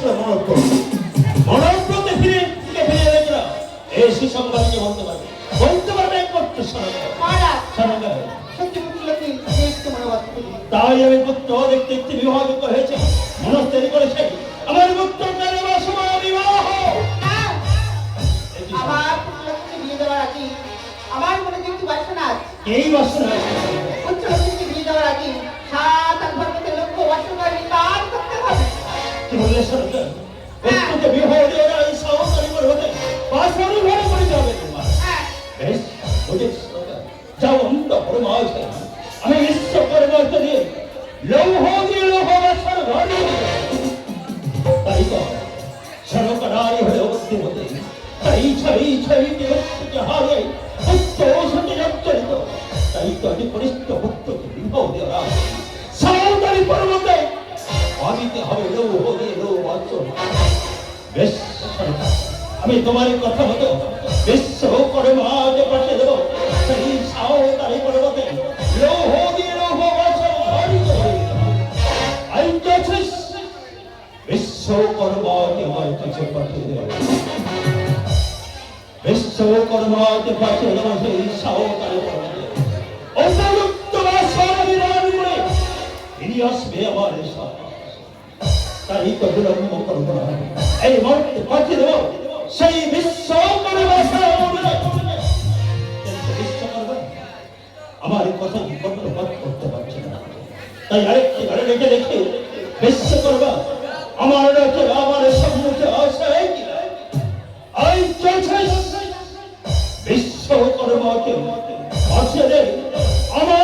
ছিল মনোব্রতে ফিরে দেখলো এই সুসংবাদকে বলতে পারবে একমাত্র সারঙ্গা। তাই আমি পুত্র দেখতে দেখতে বিবাহিত হয়েছে মনস তৈরি করেছে আমার পুত্র বিবাহ। আমার পুত্রকে বিয়ে দেওয়ার আগে আমার মনে যে একটি বাসনা আছে। এই বাসনা পুত্রকে বিয়ে দেওয়ার আগে 7 ধর্মকে লক্ষ্য বাসনা নির্মাণ করতে হবে। কি বললে সারঙ্গা? পুত্রকে বিবাহ দেওয়ার এই সহকারী করবে বাসনা ভালো করতে হবে তোমার। বেশ বুঝেছি সারঙ্গা, যাও অন্ত পরমাশ আমি বিশ্ব পরমাশ দিয়ে লৌহ দিয়ে লৌহ বাসর ঘরে তাই তো সারঙ্গা নারী হয়ে অবস্থিত হতে তাই ছড়ি ছড়ি দিয়ে হারে পুত্র সঙ্গে জড়িত। তাই তো আমি কনিষ্ঠ পুত্রকে বিবাহ দেওয়া সহকারী পর্বতে ভাবিতে হবে লৌহ দিয়ে লৌহ বাসর। বেশ সারঙ্গা, আমি তোমার কথা মতো বিশ্ব পরমাজ পাঠিয়ে দেব সেই সহকারী পর্বতে লৌহ দিয়ে লৌহ বাসর বিশ্বকর্মাকে আমার কাছে পাঠিয়ে দেব। বিশ্বকর্মাকে পাঠিয়ে দেব সেই সহকারী পর্বতে অসযুক্ত বাসর বিধান করে তিনি আসবে আমার সাথে। তাই তো বিলম্ব করবো না, এই মুহূর্তে পাঠিয়ে দেব সেই বিশ্বকর্মা আমার কথা কর্ণপাত করতে পারছে না। তাই আরেকটি ঘরে রেখে রেখে বিশ্বকর্মা আমার রাখে আমার সম্মুখে আসায় বিশ্বকর্মাকে পাঠিয়ে দেয় আমার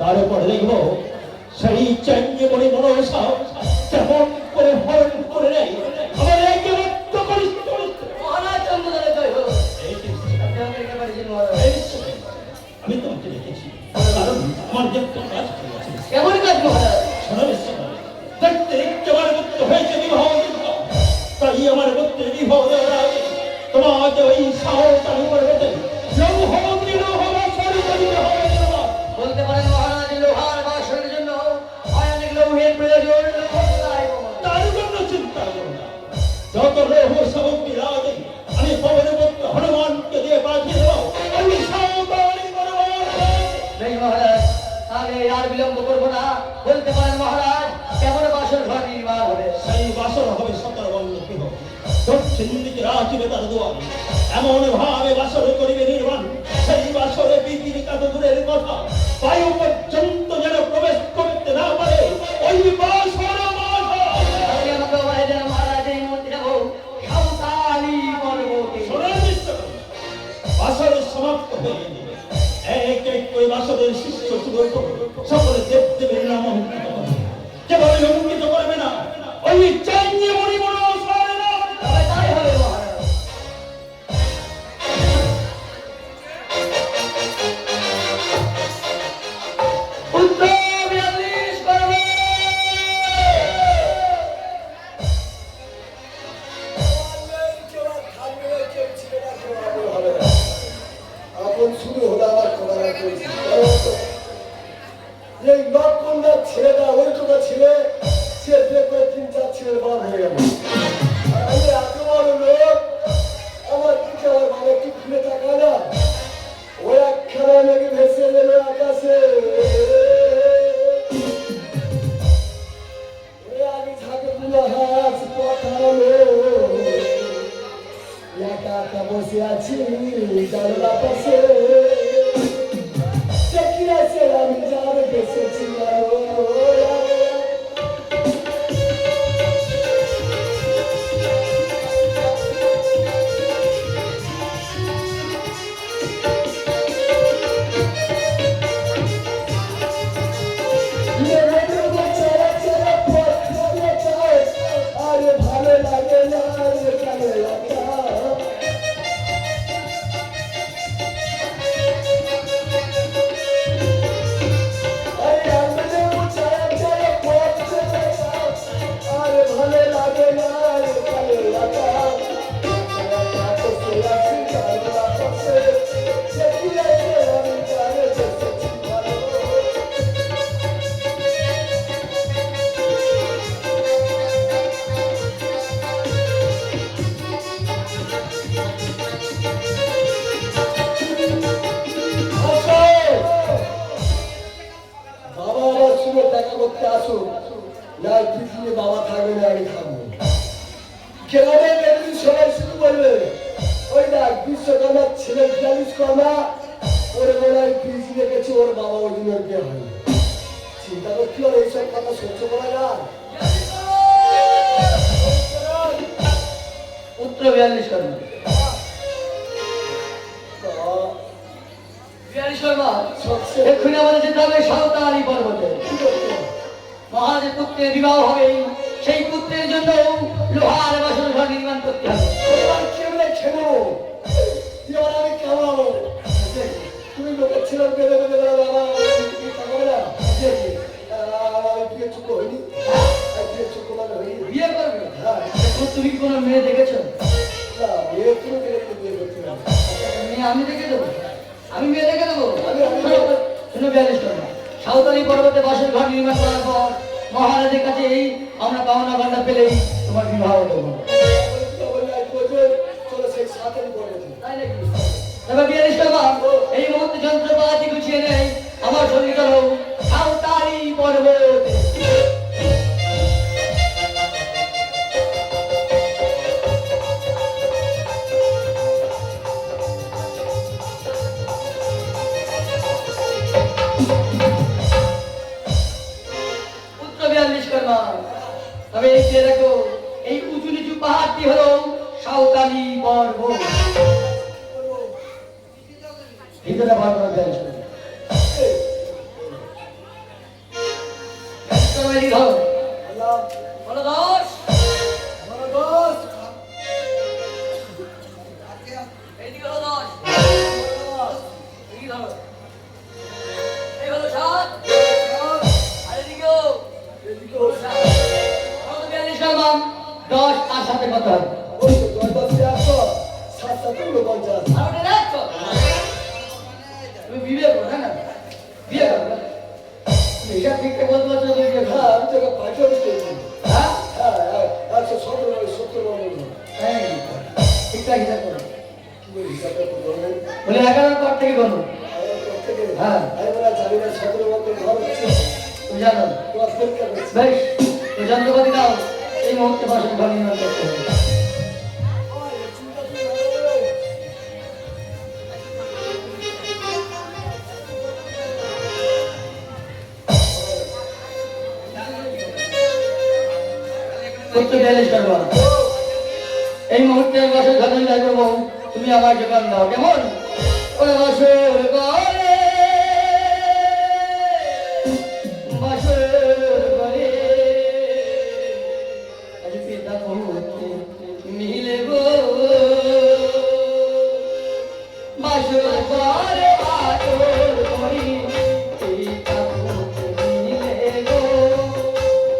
তারপর দেখব সেই চাঙ্গে বলে মনসা কেমন করে হরণ করে নেয় আমার আমি তোমাকে দেখেছি, কারণ আমার যে কাজ কেমন কাজ দেখতে দেখতে আমার পুত্র হয়েছে বিবাহ, তাই আমার পুত্রের বিবাহ দেওয়ার আগে তোমাকে ওই সাহসী করবে বলতে পারেন মহারাজ, লোহার বাসনের জন্য অনেক লৌহের প্রয়োজন। তার জন্য চিন্তা করো না, যত লৌহ সামগ্রী লাগে আমি পবনের পুত্র হনুমানকে দিয়ে পাঠিয়ে দেবো। মহারাজ আমি আর বিলম্ব করবো না, বলতে পারেন মহারাজ কেমন বাসর ঘর নির্মাণ হবে? সেই বাসর হবে সকল বল্লভী হবে, দক্ষিণ দিকে রাখিবে তার দুয়ার, এমন ভাবে বাসর করিবে নির্মাণ সেই বাসরে বিপির কত দূরের কথা বায়ু পর্যন্ত যেন প্রবেশ করতে না পারে ওই বাসর মহারাজ এই মন্ত্রী যাবো সাঁওতালি পর্বতে। বাসর সমাপ্ত হয়ে গেলে এক এক করে বাসরের শিষ্য সকলে দেবদেবের নাম অঙ্কিত করবে, কেবল অঙ্কিত করবে না ওই চাইয়ে মরি মনে তাই হবে মহারাজ। ছেলেটা ওই টোকা ছেলে সে দেখবে 3-4 ছেলের বাপ হয়ে গেল। আমি এত বড় লোক, আমার দিকে আমার বাবা কি খুলে তাকায় না? ও একখানা মেঘে ভেসে গেল আকাশে, আমি ঝাঁকে তুলে হাত পাঠালো, একা একা বসে আছি জানলা পাশে, কি আছে আমি যার বেসেছি বাবা থাকবে না, আমি থাকবো। গ্রামে বেরোলে সবাই শুধু বলবে, ওই দেখ বিশ্বকর্মার ছেলে 42 কর্মা, ওর মনে হয় বীজ রেখেছে, ওর বাবা ওই দিন ওর বিয়ে হয়নি। চিন্তা করছি আর এইসব কথা সহ্য করা যায়? পুত্র 42 কর্মা। 42 কর্মা, এক্ষুনি আমাদের যেতে হবে সাঁওতালি পর্বতে। মহারাজের পুত্রের বিবাহ হবে, সেই পুত্রের জন্য লোহার বাসন ঘর নির্মাণ করতে হবে। এবার কেমনে খেলো? এবার আমি কামাবো। তুমি লোকের ছেলে বেঁধে বেঁধে বেড়াবে, আমার তুমি কামাবে না? আমি বিয়ে চুক্ত হইনি, বিয়ে চুক্ত মানে হইনি। বিয়ে করবে? হ্যাঁ। এখন তুমি কি কোনো মেয়ে দেখেছো? না, মেয়ে তুমি দেখে বিয়ে করতে হবে। মেয়ে আমি দেখে দেবো? আমি মেয়ে দেখে দেবো? আমি- শোনো 42 কর্মা, সাঁওতালি পর্বতে বাসর ঘর নির্মাণ করার পর মহারাজের কাছে এই আমরা পাওনা ভান্ডার পেলেই তোমার বিবাহ দেবো। চলো সেই সাথে করবো। তাই নাকি? তবে 42 কর্মা, এই মুহূর্তে যন্ত্রপাতি গুছিয়ে নেই, আমার সঙ্গে চলো সাঁওতালি পর্বতে। পুত্র 42 কর্মা, তবে এই যে দেখো, এই উঁচু নিচু পাহাড়টি হলো সাঁওতালি পর্বত। ভিতরে ভাগ করা 42 কর্মা। 42 কর্মা, এদিকে ধরো। বলো 10। এইদিকে হলো 10। এদিকে ধরো। এই হলো 7। আর এদিকেও। বলো তো 42 কর্মা, 10 আর 7 কত হবে? আর ওটা দেখো। তুমি বিয়ে করো না? বিয়ে করো না? তুমি হিসাব ঠিকঠাক বলতে পারছো না, তুমি বিয়ে করো? হ্যাঁ? হ্যাঁ, ঠিকঠাক হিসাব করো। বলে 11 পর থেকে করো। হ্যাঁ, তুমি জানো। বেশ, তো যন্ত্রপাতি দাও, এই মুহূর্তে বাসন ঘর নির্মাণ করতে হবে। পুত্র 42 কর্মা, এই মুহূর্তে বাসর ঘর নির্মাণ করবো, তুমি আমার যোগান দাও। কেমন? ওরে বাসর ঘরে, বাসর ঘরে আজ পিতা পুত্রে মিলে গো, বাসর ঘরে বাসর করি, পিতা পুত্রে মিলে গো,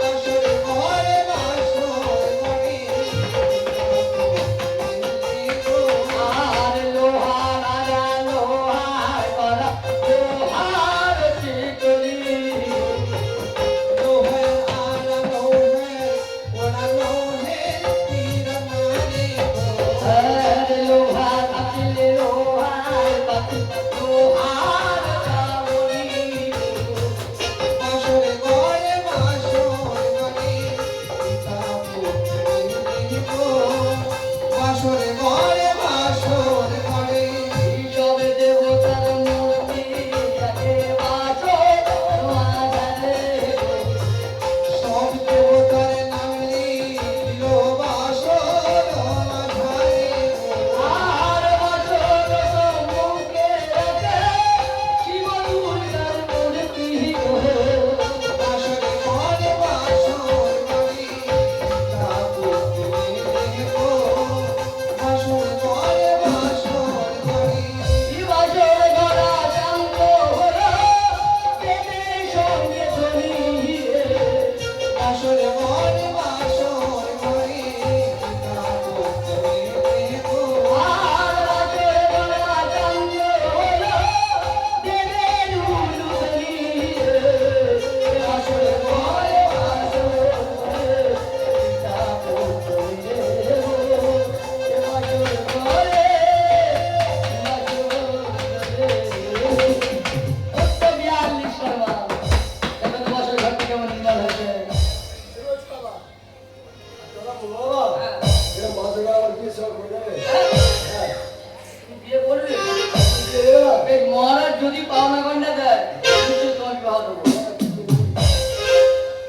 বাসর ঘরে বাসর করি, আর লোহার আরা লোহার করা, লোহার চিকরি, লোহার আরা লোহার করা, লোহের তীর মারে গো, আর লোহার পাতিল লোহার পাতিল এই মহারাজ যদি পাওনা গন্ডা দেয় নিশ্চয়ই তোমার বিবাহ দেবো।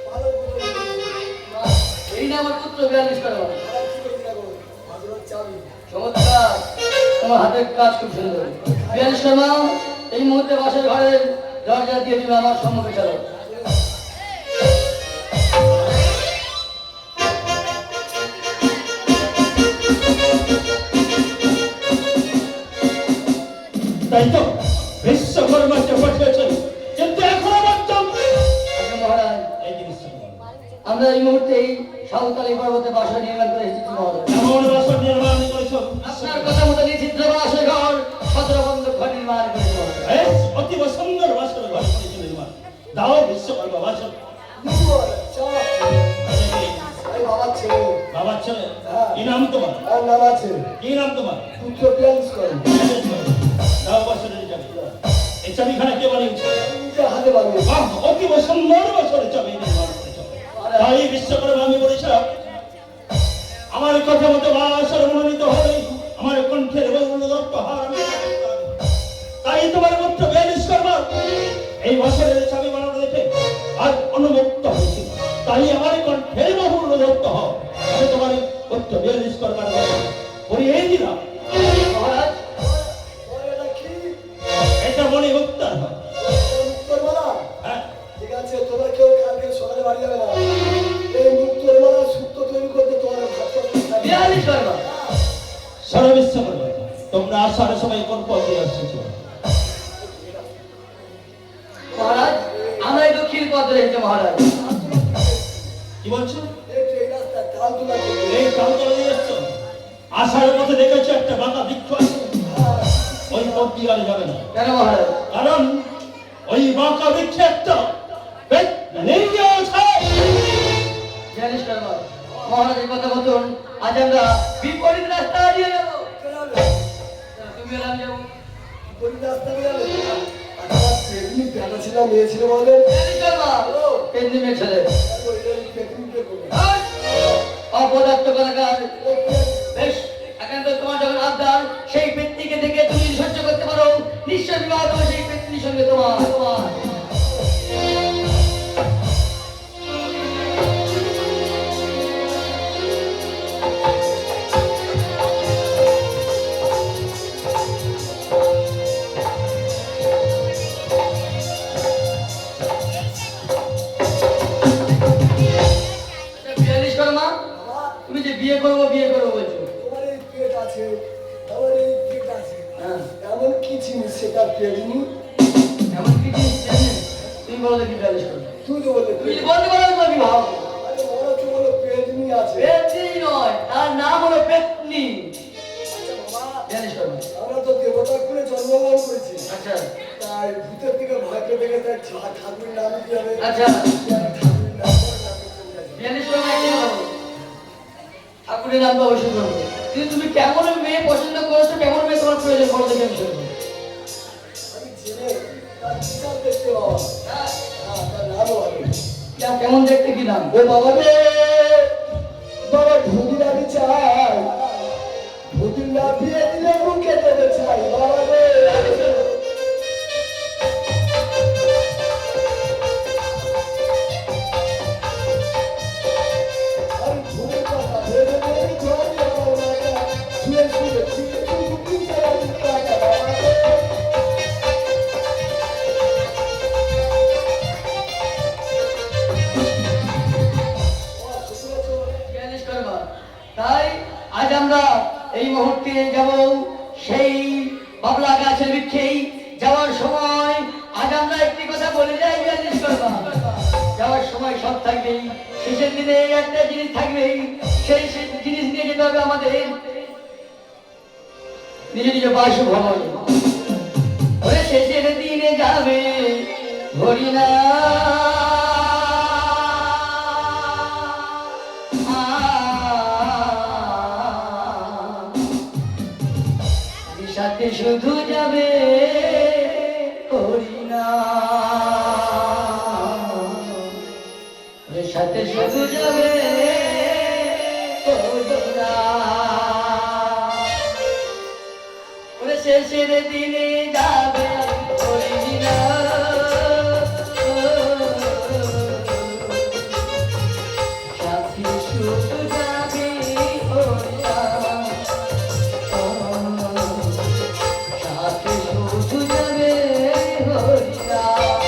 ভালো করে এই না আমার পুত্র 42 করো। ভালো চাবি চমৎকার, তোমার হাতের কাজ খুব সুন্দর। 42 শর্মা, এই মুহূর্তে বাসের ঘরের দরজা দিয়ে তুমি আমার সম্মুখে চলো। তাই তো বিশ্বকর্মাকে পাঠিয়েছেন, কিন্তু এখনো পর্যন্ত আগে মহারাজ, এই জিনিসটা বলো। আমরা এই মুহূর্তে এই সাঁওতালি পর্বতে বাসা নির্মাণ করে এসেছি মহারাজ। এমন বাসন নির্মাণ করেছ, আপনার কথা মতো নিচিত্র বাসের ঘর, 17 বন্ধ ঘর নির্মাণ করেছি মহারাজ। বেশ অতীব সুন্দর বাসন ঘর করেছে নির্মাণ। দাও বিশ্বকর্মা বাসন। এই বাবার ছেলে বাবার ছেলে, হ্যাঁ। কি নাম তোমার? আর নাম আছে কি নাম তোমার? পুত্র 42 করে দাও বাসনের চাবি। এই চাবিখানা কে বানিয়েছে? নিজে হাতে বানিয়ে বাহ, অতীব সুন্দর বাসনের চাবি নির্মাণ করেছ। তাই বিশ্বকর্মা আমি বলেছিলাম, আমার কথা মতো বাসর মনোনীত হলে আমার কণ্ঠের বৈমূল্যদত্ত হার আমি করতাম। তাই তোমার পুত্র 42 কর্মা এই বছরের চাবি বানানো দেখে আজ অনুমুক্ত হয়েছিল। তাই আমার কণ্ঠের বহুমূল্যদত্ত হও, আমি তোমার পুত্র 42 কর্মার কথা পড়িয়ে দিলাম। মহারাজ, এটা কি এটা মনে উত্তর হয়। মুক্তোর মালা? হ্যাঁ, ঠিক আছে, তোমরা কেউ কালকে সকালে বাড়ি যাবে না। এই মুক্তোর মালা সূত্র তৈরি করতে তোমার ভাত করতে হবে। 42 শর্মা, সারা বিশ্ব করবে। তোমরা আসার সময় কোন পথ দিয়ে আসছো? মহারাজ, আমরা এই দক্ষিণ পথ ধরে এসেছি মহারাজ। কি বলছো? এই রাস্তা কাল তোলা এই কালতলা দিয়ে এসছো? আসার পথে দেখেছো একটা বাঁকা বৃক্ষ আছে, ওই পথ দিয়ে আর যাবে না। কেন মহারাজ? কারণ ওই বাঁকা বৃক্ষে একটা নিয়ে আছে। 42 শর্মা, মহারাজের কথা মতন আজ আমরা বিপরীত রাস্তা দিয়ে যাবো। তুমি এলাম যাবো। রাস্তা যাবে। আচ্ছা, এমনি বেটা ছিল মেয়ে ছিল বলে 42 শর্মা, পেন্দিমের ছেলে। অপদার্থ কলাকার। বেশ, এখন তো তোমার যখন আবদার, সেই ব্যক্তিকে দেখে তুমি যদি সহ্য করতে পারো, নিশ্চয় বিবাহ দেবো সেই ব্যক্তির সঙ্গে তোমার। আচ্ছা, 42 শর্মা, তুমি যে বিয়ে করবো বলছো, তোমার এই পেট আছে, আমার এই পেট আছে। হ্যাঁ, এমন কি জিনিস সেটা পেটনি? এমন কি জিনিস জানেন? তুমি বলো দেখি 42 শর্মা। তুই তো বললে তুমি পেট। যদি বলতে পারো তোমার বিবাহ। আরে বড় তো বলো পেটনি আছে। পেতনি নয়, তার নাম হলো পেতনি। আচ্ছা বাবা, 42 শর্মা। আমরা তো দেবতার করে জন্মগ্রহণ করেছি। আচ্ছা তাই ভূতের থেকে ভয় পেয়ে দেখে তাই ঠাকুরের নাম দিয়ে হবে। আচ্ছা, ঠাকুরের নাম করে নামে চলে যাবে। 42 শর্মা একটা কথা বলো। ঠাকুরের নাম তো অবশ্যই করবো, কিন্তু তুমি কেমন মেয়ে পছন্দ করছো, কেমন মেয়ে তোমার প্রয়োজন, বলো দেখি আমি শুনবো। আমি জেনে তার বিচার দেখতে বাবা। হ্যাঁ, হ্যাঁ, তার নামও হবে। কেমন দেখতে, কি নাম? ও বাবা রে, বাবা ভূতির আমি চাই, ভূতির না বিয়ে দিলে মুখে দেবে চাই বাবা রে। আমি ভূতের কথা ভেবে ভেবে জল দিয়ে আমার মায়েরা শুয়ে শুয়ে শুয়ে শুয়ে শুয়ে সারা দিন কাটা বাবা রে। তাই আজ আমরা এই মুহূর্তে যাব সেই বাবলা গাছের বৃক্ষেই। যাওয়ার সময় আজ আমরা একটি কথা বলে যাই, 42 শর্মা। যাওয়ার সময় সব থাকবেই, শেষের দিনে একটা জিনিস থাকবেই, সেই জিনিস নিয়ে যেতে হবে আমাদের নিজ নিজ বাসভবন। ওরে শেষের দিনে যাবে হরিনা সাথে শুধু যাবে হরিনা, সাথে শুধু যাবে হরিনা। ওরে সে শেষের দিনে যাবে হরিনাম। সাথী শুধু যাবে হরিনাম, সাথী শুধু যাবে হরিনাম।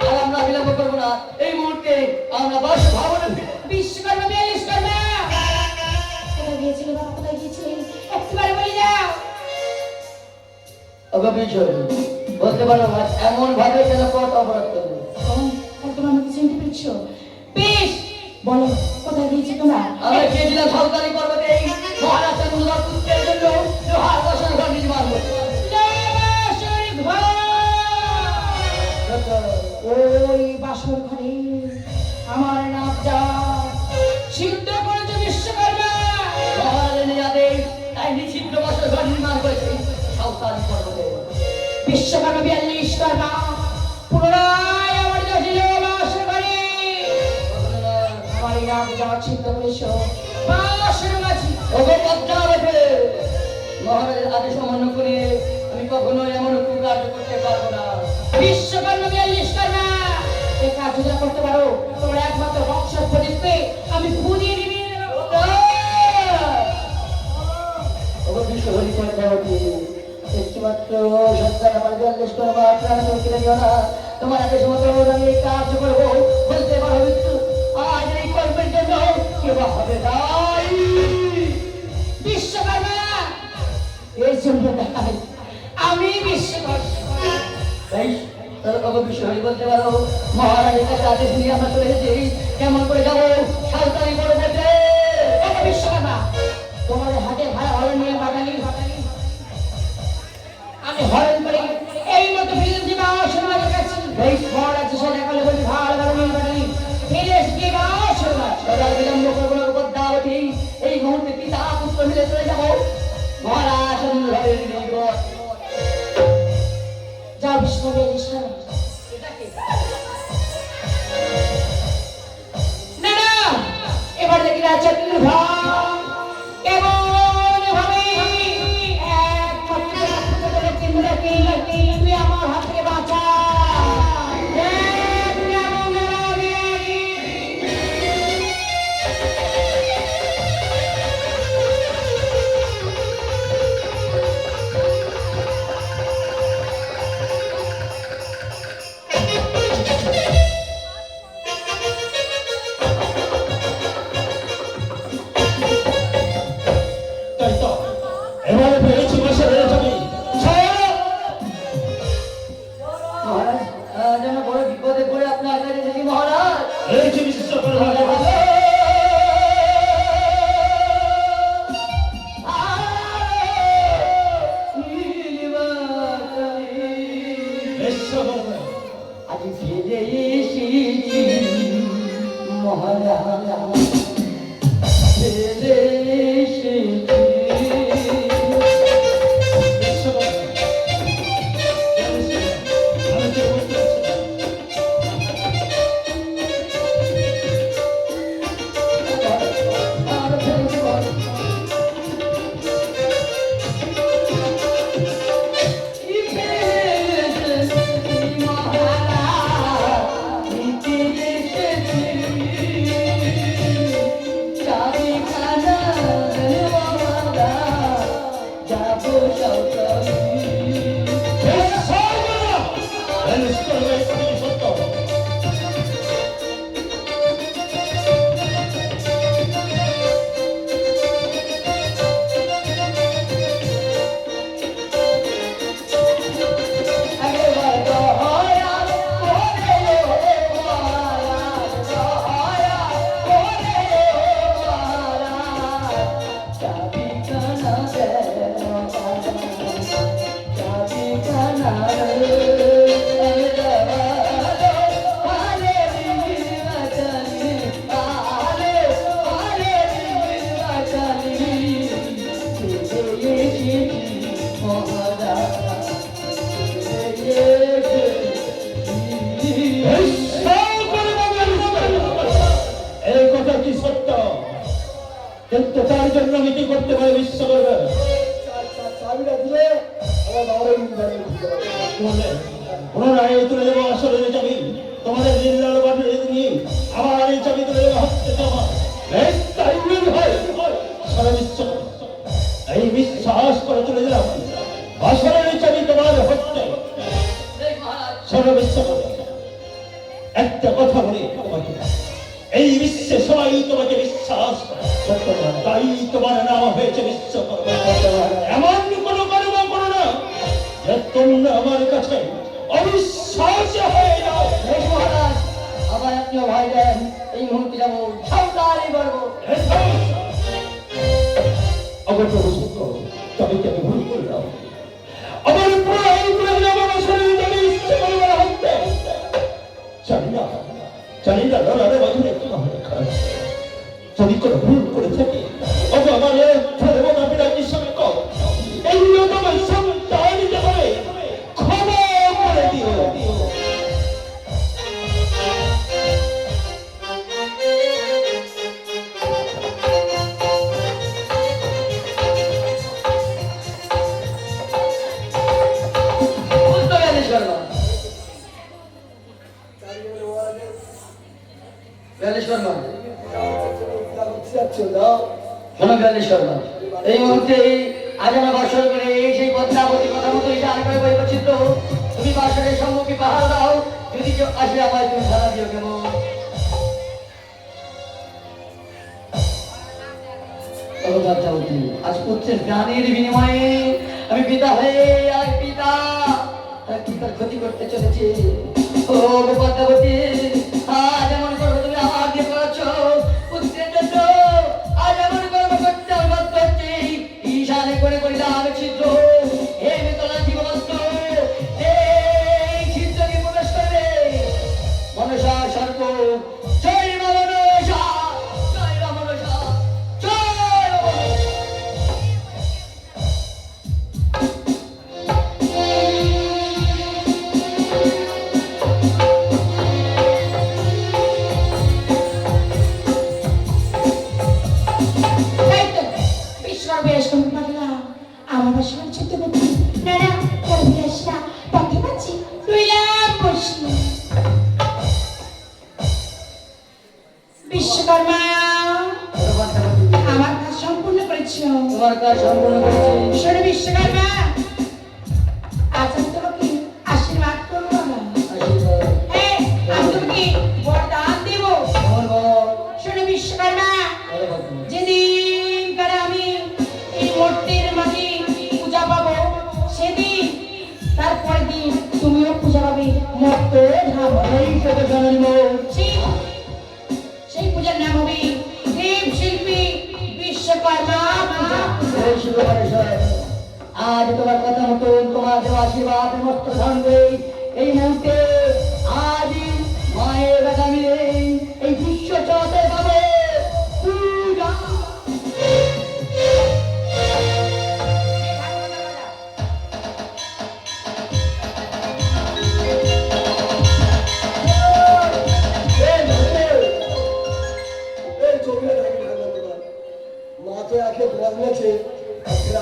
আর আমরা বিলম্ব করবো না, এই মুহূর্তে আমরা বাস ভবনে বিশ্বকর্মা বিশ্বকর্মা কোথায় গিয়েছিলে বাবা, কোথায় গিয়েছিলে একবারে বলে যাও। অগবিচয় বলতে পারো আজ এমন ভাবে কেন পথ অবরোধ করবে? একদম আমাকে চিনতে পেরেছো? বেশ বলো কোথায় গিয়েছি তোমরা? আমরা গিয়েছিলাম সাঁওতালি পর্বতে এই মহারাজ চান্দুদার পুত্রের জন্য লোহার বসন ঘর নির্মাণ করতে। ওই বাসর ঘরে আমার নাম যা ছিদ্র করেছে বিশ্বকর্মা। মহারাজের নিরাদেশ তাই নিষিদ্ধ বসন ঘর নির্মাণ করেছে সাঁওতালি পর্বতে। বিশ্বকর্মা 42 কর্মা পুনরায় আমার জটিল বাসর ঘরে আমার এই নাম যা ছিদ্র করেছো বাসর মাঝি। ওগো পদ্মাবতী, মহারাজের আদেশ অমান্য করে আমি কখনোই এমন কুকার্য করতে পারবো না। বিশ্বকর্মা 42 কর্মা এই কাজ যদি করতে পারো তোমার একমাত্র বংশ প্রদীপে আমি পুড়িয়ে দিবি। ওগো বিশ্ব হরি পদ্মাবতী, একটিমাত্র সন্তান আমার 42 কর্মা প্রাণ কিনে নিও না। তোমার আদেশ মতো আমি এই কাজ করবো, বলতে পারো মৃত্যু আজ এই কর্মের জন্য কেউ হবে দায়ী। বিশ্বকর্মা এর জন্য দেখাই আমি বিশ্বকর্মা। তাই তাহলে বাবা বিষয় বলতে পারো মহারাজের কাছে আদেশ নিয়ে আমরা চলে এসেছি, কেমন করে যাবো সাঁওতালি পর্বতে? এটা বিশ্বকর্মা তোমাদের হাতে ভাড়া হরণ নিয়ে বাগানি আমি হরণ করে এই মতো ফিল্ম দিবা সমাজের কাছে। এই মহারাজ সাথে কালে বলি ভাড়া ভাড়া নিয়ে বাগানি ফিরে দিবা সমাজ। সদা বিলম্ব করবো না পদ্মাবতী, এই মুহূর্তে পিতা পুত্র মিলে চলে যাবো মহারাজ চন্দ্রের নিকট। যাও বিশ্বকর্মা না না এবার দেখি রাজা কেমন ভাবে তুই আমার হাত থেকে বাঁচা। তাই তো এবারে পেয়েছি বছরের জমি মহারাজ যেন বড় বিপদে পড়ে আপনার কাছে এসেছি মহারাজ। এই যে বিশ্বকর্মা আজ ফিরে এসেছি মহারাজ, ফিরে এসেছি। কিন্তু তার জন্য আমি কি করতে পারি বিশ্ব করবে চাবিটা দিলে আমার বাবার নির্ধারণ করতে পারবে পুনরায় তুলে দেবো আসলে চাবি তোমাদের জিল্লার বাড়ি নিয়ে আবার এই চাবি তুলে দেবো হচ্ছে তোমার বেশ তাই হয় সারা বিশ্ব এই বিশ্বাস করে তুলে দিলাম আসলে চাবি তোমার হচ্ছে সারা বিশ্ব একটা কথা বলি তোমাকে এই বিশ্বে সবাই তোমাকে বিশ্বাস করে তাই তোমার নাম হয়েছে বিশ্বকর্মা এমন কোনো কর্ম করো না যে তোমরা আমার কাছে অবিশ্বাস হয়ে যাও বেশ মহারাজ, আবার আপনিও ভয় দেন। এই মুহূর্তে যাবো সাবধানে করবো। আবার প্রভু তবে কি আমি ভুল করলাম আমার প্রায় প্রায় আমার আসলে আমি ইচ্ছে করে বলা হচ্ছে জানি না লড়ারে বাঁধনে কি হবে যদি কোনো ভুল করে থাকে অথবা আমার দেবতা বিরাজির সঙ্গে কম এই তোমার সন্তান নিতে পারে ক্ষমা করে দিও বুঝতে পেরেছিস শর্মা? বেয়ালি শর্মা, শোনো বেয়ালি শর্মা, এই মুহূর্তে আজ আমরা বর্ষণ করে সেই পদ্মাবতী কথা মতো এসে আরেকবার বই করছি তো তুমি বাসনের সম্মুখে পাহাড় দাও, যদি কেউ আসে আমায় তুমি সারা দিও কেমন? পদ্মাবতী, আজ পুত্রের প্রাণের বিনিময়ে আমি পিতা হয়ে আর পিতার ক্ষতি করতে চলেছি। ও পদ্মাবতী, আজ এমন করবো তুমি আমার দিয়ে করাচ্ছ পুত্রের জন্য, আজ এমন কর্ম করতে আমি বাধ্য হচ্ছি। ঈশানে করে করিলাম ছিদ্র, হে বেতলা জীববন্ত, এই ছিদ্রকে প্রবেশ করবে মনসা সর্ব। জয় মা মনসা, জয় মা মনসা, জয় মা মনসা। তাই তো বিশ্বর বেশ করতে পারলাম আমার বাসন চিত্ত করতে না না তোর বিরাসটা পথে পাচ্ছি রইলাম বসি বিশ্বকর্মা আমার কাজ সম্পূর্ণ করেছো তোমার কাজ সম্পূর্ণ করেছি। শোনো বিশ্বকর্মা আজ আমি তোমাকে আশীর্বাদ করবো না আশীর্বাদ। হ্যাঁ আমি তোমাকে বরদান দেবো আমার বল। শোনো বিশ্বকর্মা বলো বাবা। যেদিন করে আমি এই মূর্তির মাঝে পূজা পাবো সেদিন তারপরের দিন তুমিও পূজা পাবে মর্ত ধাম এই সাথে জানাইব। সেই পূজার নাম হবে দেব শিল্পী বিশ্বকর্মা পূজা এই শুভ পরিষদ। আজ তোমার কথা মতো তোমার দেওয়া আশীর্বাদ মস্ত ধারণে এই মুহূর্তে আজ মায়ের বেটা মিলে এই বিশ্ব চলতে পাবে পূজা। মা তো একে বদলেছে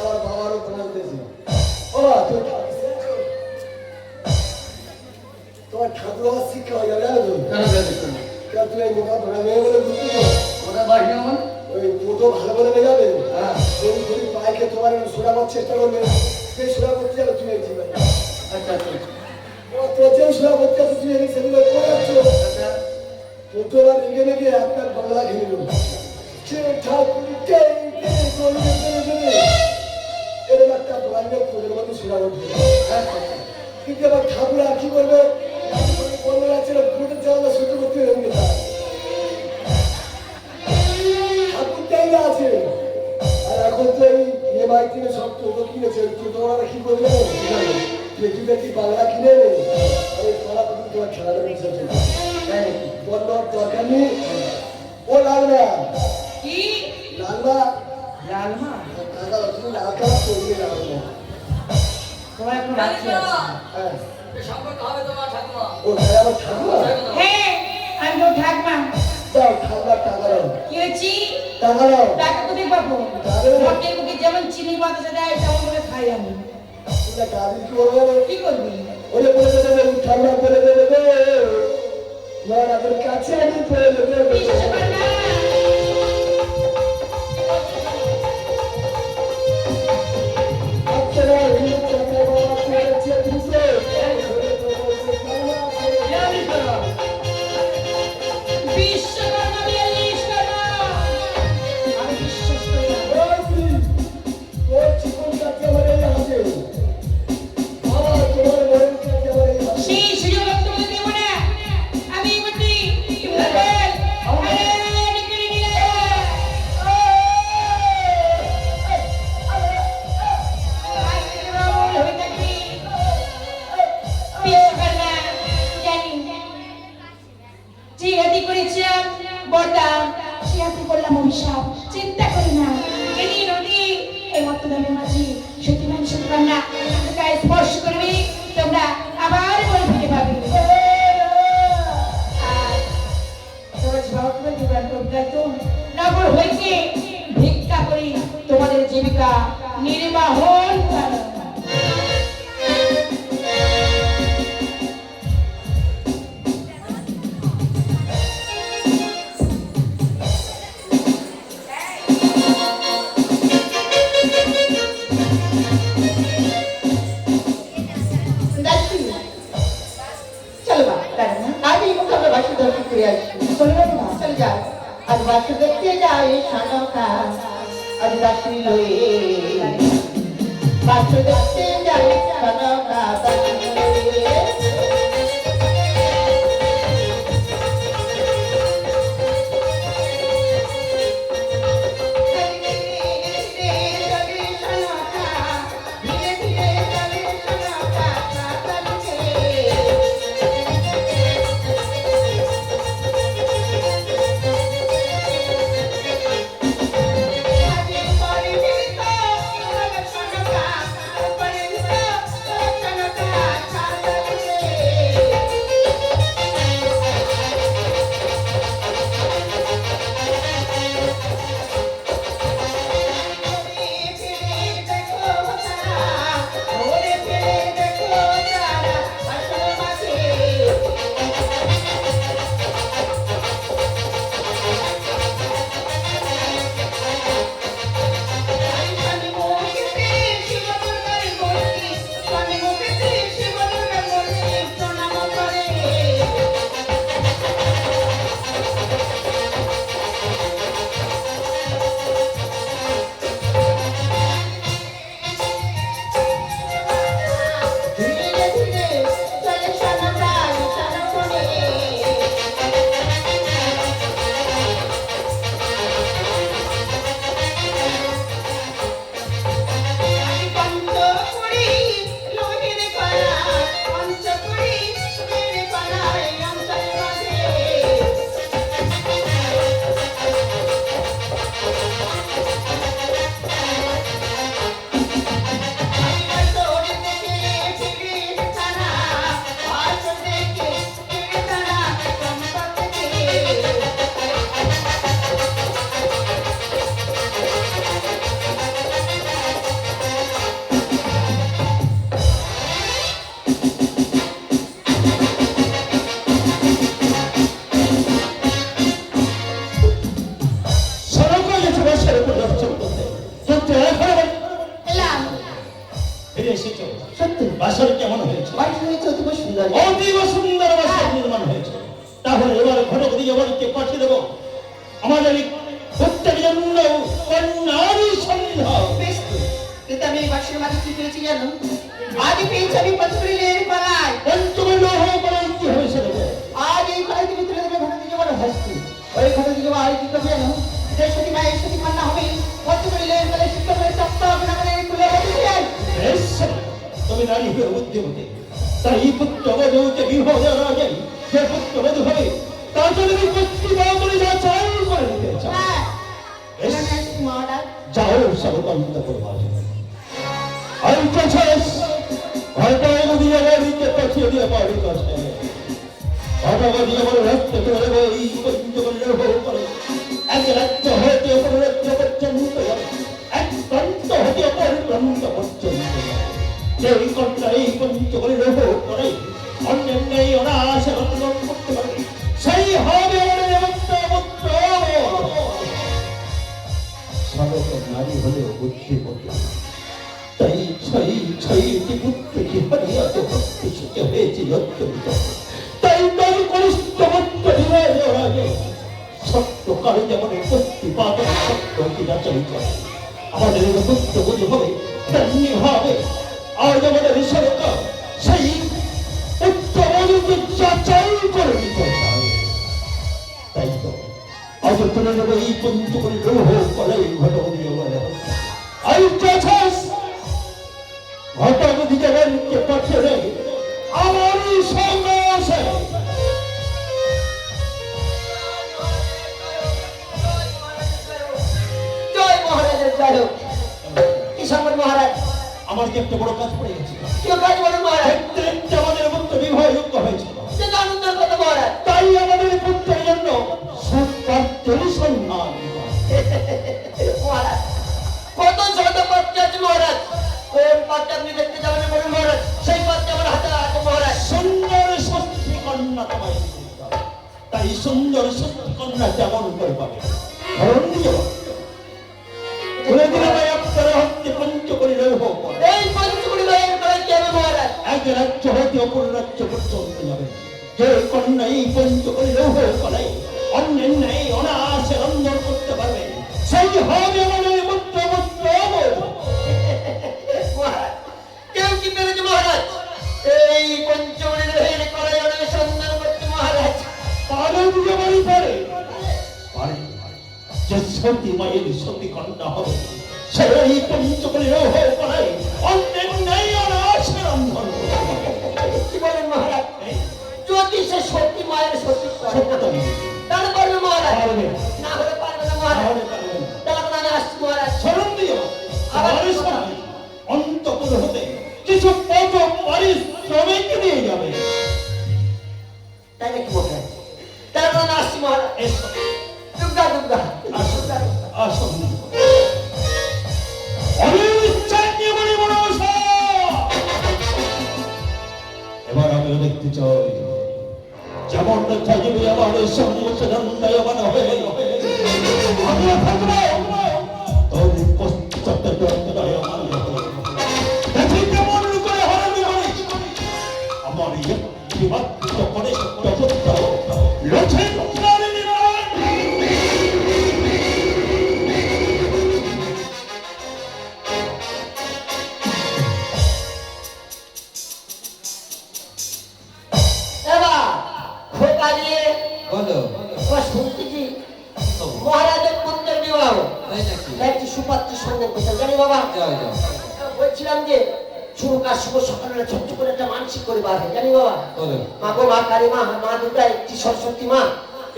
আমার বাবারও বদলেছে ও তোমার ঠাকুর আমার শিক্ষা হয়ে যাবে জানো তো কেন বেয়ালি শর্মা? কেন তুমি এই মোটা ধরে মেয়ে বলে বুঝতে তো ওটা বাড়ি আমার? ওই মোটো ভালো বলে নিয়ে যাবে হ্যাঁ। তুমি যদি পাইকে তোমার সোনা করার চেষ্টা করবে সেই সোনা করতে যাবে তুমি এই জীবনে আচ্ছা আচ্ছা তোর যে সোনা করতে আছে তুমি এই সেগুলো করে যাচ্ছ আচ্ছা। কিন্তু আবার রেগে রেগে আপনার বাংলা ঘিরে দেবো সে ঠাকুরকে এরকম একটা ব্রান্ডের তোদের মধ্যে সোনা করতে কিন্তু আবার ঠাকুর আর কি করবে বলবে আছে ভোটের জায়গা সহ্য করতে হবে ঠাকুরটাই না আছে আর এখন তো এই EMI কিনে সব টোটো কিনেছে টোটো ওরা কি করবে বেটি বেটি বাংলা কিনে আর এই কলা পুকুর তোমার খেলাটা বসেছে বলবার দরকার নেই ও লালবা কি লালবা লালমা দাদা তুমি লাল খাবার চলিয়ে লালবা তোমার এখন রাখছি হ্যাঁ সম্পর্ক হবে তোমার ঠাকুমা। ও তাই আমার ঠাকুমা হ্যাঁ আমি তো ঠাকমা দাও ঠান্ডা টাকা দাও কি হয়েছি টাকা দাও টাকা কোথায় পাবো টাকা দাও। মটের মুখে যেমন চিনি বাতাসা দেয় তেমন করে খাই আমি তোমরা গাড়ি কি করবো কি করবি ওরে বলে দেবে ঠান্ডা করে দেবে না তোর কাছে আমি করে দেবে বিশ্বাস কর না আপনারা এই টাকা বাবা করেছে দিছে বিশ্বকর্মা বিশ্বকর্মা আমি বিশ্বাস করি না ওর জীবন কাছে আমার এই হাতে আমার তোমার মরণ কাছে আমার এই হাতে সেই সুযোগ আমি তোমাকে দেবো না আমি বলি বল আরে নিকলি নিলে জিহাদি করেছিলাম বললাম জিহাদি করলাম অভিশাপ চিন্তা করি না এই নদী এই মত্তদামের মাঝে সত্যিমান সত্যকান্না গায়ে স্পর্শ করবে তোমরা আবার বলে ফিরে পাবে আর তোমরা ভাববে জীবন করবে তো নগর হইতে ভিক্ষা করি তোমাদের জীবিকা নির্বাহন করো চলো মা আজ এই মুখে আমরা বাসা দর্শন করে আসি চলে যাবো না চলে যাও আজ বাসা দেখতে যাই সানকা আজ দাসী লয়ে বাসা দেখতে যাই সানকা দাসী লয়ে বাসর কেমন হয়েছে? বাড়ি হয়েছে অতীব সুন্দর অতীব সুন্দর বাসর নির্মাণ হয়েছে। তাহলে এবার ঘটক দিয়ে বাড়িতে পাঠিয়ে দেবো আমাদের প্রত্যেক জন্য কন্যারই সন্ধ্যা। বেশ তো কিন্তু আমি এই বাসের মাঝে কি পেয়েছি জানো আজ পেয়েছি আমি পঞ্চমীলের পাড়ায় পঞ্চমী লৌহ পাড়ায় কি হয়েছে দেবো? আজ এই পাড়ায় তুমি তুলে দেবে ঘটক দিয়ে বড় হস্তি ওই ঘটক দিয়ে আর কি করবে জানো যে সতী মায়ের সতী কন্যা হবে পঞ্চমীলের পাড়ায় শিক্ষক হয়ে তপ্ত হবে না মানে তুলে হতে চাই বেশ, তুমি নারী হয়ে বুদ্ধিমতী, তাই পুত্রবধূকে বিবাহ দেওয়ার আগে যে পুত্রবধূ হবে তাকে তুমি প্রতিভা করে যা চাই করে নিতে চাও। হ্যাঁ বেশ, মহারাজ যাও সব বন্ধ করবো। আর শেষ হয়তো নদীয়া বাড়িতে পাঠিয়ে দিয়ে বাড়ি কাছে অনবধি আমার রক্ত ধরে এই পঞ্চগণের করে এক রাজ্য হতে অপর রাজ্য পর্যন্ত এক প্রান্ত হতে অপর প্রান্ত পর্যন্ত যেই কন্যা এই পঞ্চগণের করে অন্যের নেই অনাশে রক্ষণ করতে পারবে সেই হবে সাধক নারী হলেও বুদ্ধিমতী তাই ছয়টি পুত্রকে হারিয়াতে ভক্তি সুখে হয়েছে অত্যন্ত তাই তাই কনিষ্ঠ পুত্র বিবাহের আগে সত্যকালে যেমন প্রতিপাদন সত্যকে যাচাই করে আমাদের পুত্র বুঝ হবে তেমনি হবে আর আমাদের সরকার সেই পুত্র বধূকে যাচাই করে নিতে চায় তাই তো আজ তুলে নেব এই পঞ্চকরি রোহ কলাই ঘটনীয় বলে আই চাছাস ঘটবধি জগনকে পাঠিয়ে আমারই সঙ্গে আসে জয় মহারাজের জয় হোক। কি সংবাদ মহারাজ? আমার যে একটা বড় কাজ পড়ে গেছে কি কাজ বলেন মহারাজ? আমাদের পুত্র বিবাহযোগ্য হয়েছিল সে তো আনন্দের কথা মহারাজ। তাই আমাদের পুত্রের জন্য সৎপাত্রের সন্ধান মহারাজ কত ছোট পাত্র আছে মহারাজ, কোন পাত্র আপনি দেখতে যাবেন বলুন মহারাজ, সেই পাত্র আমার হাতে আছে মহারাজ। সুন্দর সত্যি কন্যা তোমায় দিতে হবে। তাই সুন্দর সত্যি কন্যা যেমন করে পাবে ধরুন দিয়ে বলে দিলে ভাই আপনারা হচ্ছে পঞ্চকরি রোহ করে এই পঞ্চকুড়ি ভাইয়ের করাই কি হবে মহারাজ? এক রাজ্য হতে অপর রাজ্য পর্যন্ত যাবে যে কন্যা এই পঞ্চকরি রোহ করে অন্যের নেই অনাশে রন্ধন করতে পারবে সেই হবে আমাদের পুত্র মহারাজ কেউ কি পেরেছে মহারাজ? এই পঞ্চকুড়ি ভাইয়ের করাই অনেক সন্ধান করতে মহারাজ। পালন যে বাড়ি পারে পারে যে সতী মায়ের সতী কন্যা হবে সেই পঞ্চকরি রোহ করে অন্যের নেই অনাশে রন্ধন কি বলেন মহারাজ? যদি সে সত্যি মায়ের সত্যি করে সত্যি তাহলে পারবে মহারাজ, পারবে। না হলে পারবে না মহারাজ। তাহলে পারবে না। তাহলে আমি আসছি মহারাজ। স্মরণ দিও আমার সময় অন্তপুর হতে কিছু পদ পারিশ্রমিক দিয়ে যাবে তাই নাকি মহারাজ? তাহলে আমি আসছি মহারাজ। এসো দুর্গা দুর্গা আসো আসো অনিচ্ছায় বলে মনসা এবার আমি দেখতে চাই যেমন থাকবে আমার সংসারন্দয়মান হয়ে আমি থাকবো তোর পশ্চাতে দয়মান দেখি কেমন করে হারাবি আমার একটি মাত্র করে সত্য লক্ষ্যে বলো শুনতেছি মহারাজের পুত্রের বিবাহ তাই নাকি? একটি সুপাত্রের সঙ্গে করতে জানি বাবা। যাও যাও বলছিলাম যে শুভ কাজ শুভ সকালে ছোট্ট করে একটা মানসিক করে বার হয় জানি বাবা। বলো মা গো মা কালী মা মা দুর্গা একটি সরস্বতী মা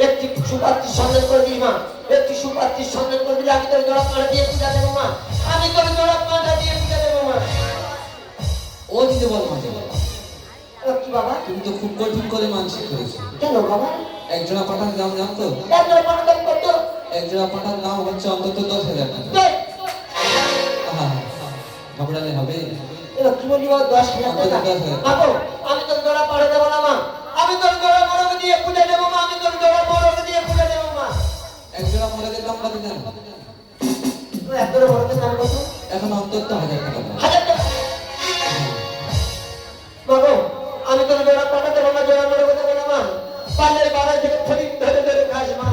একটি সুপাত্রীর সন্ধান করে দিই মা, একটি সুপাত্রীর সন্ধান করে দিলে আমি তোর জোড়া পাড়া দিয়ে পূজা দেবো মা, আমি তোর জোড়া পাড়া দিয়ে পূজা দেবো মা। ও দিতে বল মাঝে কি বাবা? তুমি তো খুব কঠিন করে মানসিক করেছো। কেন বাবা? একজোড়া পাঠার দাম জানতো? একজোড়া পাড়া দাম কত? একজোড়া পাঠার দাম হচ্ছে অন্তত 10,000 টাকা। কই? আহা, ঘাবড়ালে হবে? এবার কি বলি বাবা? 10,000 টাকা? মা গো, আমি তোর জোড়া পাড়া দেবো না মা, আমি তোর জোড়া মোরগ দিয়ে পূজা দেবো মা, আমি তোর জোড়া মোরগ দিয়ে পূজা দেবো মা। একজোড়া মোরগের দাম কত জানো? তো এক জোড়া মোরগের দাম কত? এখন অন্তত 1,000 টাকা দাম। 1000 টাকা। মা গো, আমি তোর জোড়া পাড়া দেবো না, জোড়া মোরগ দেবো না মা, পালের বাড়ায় থেকে ফরিদ ধরে ধরে খাস মা।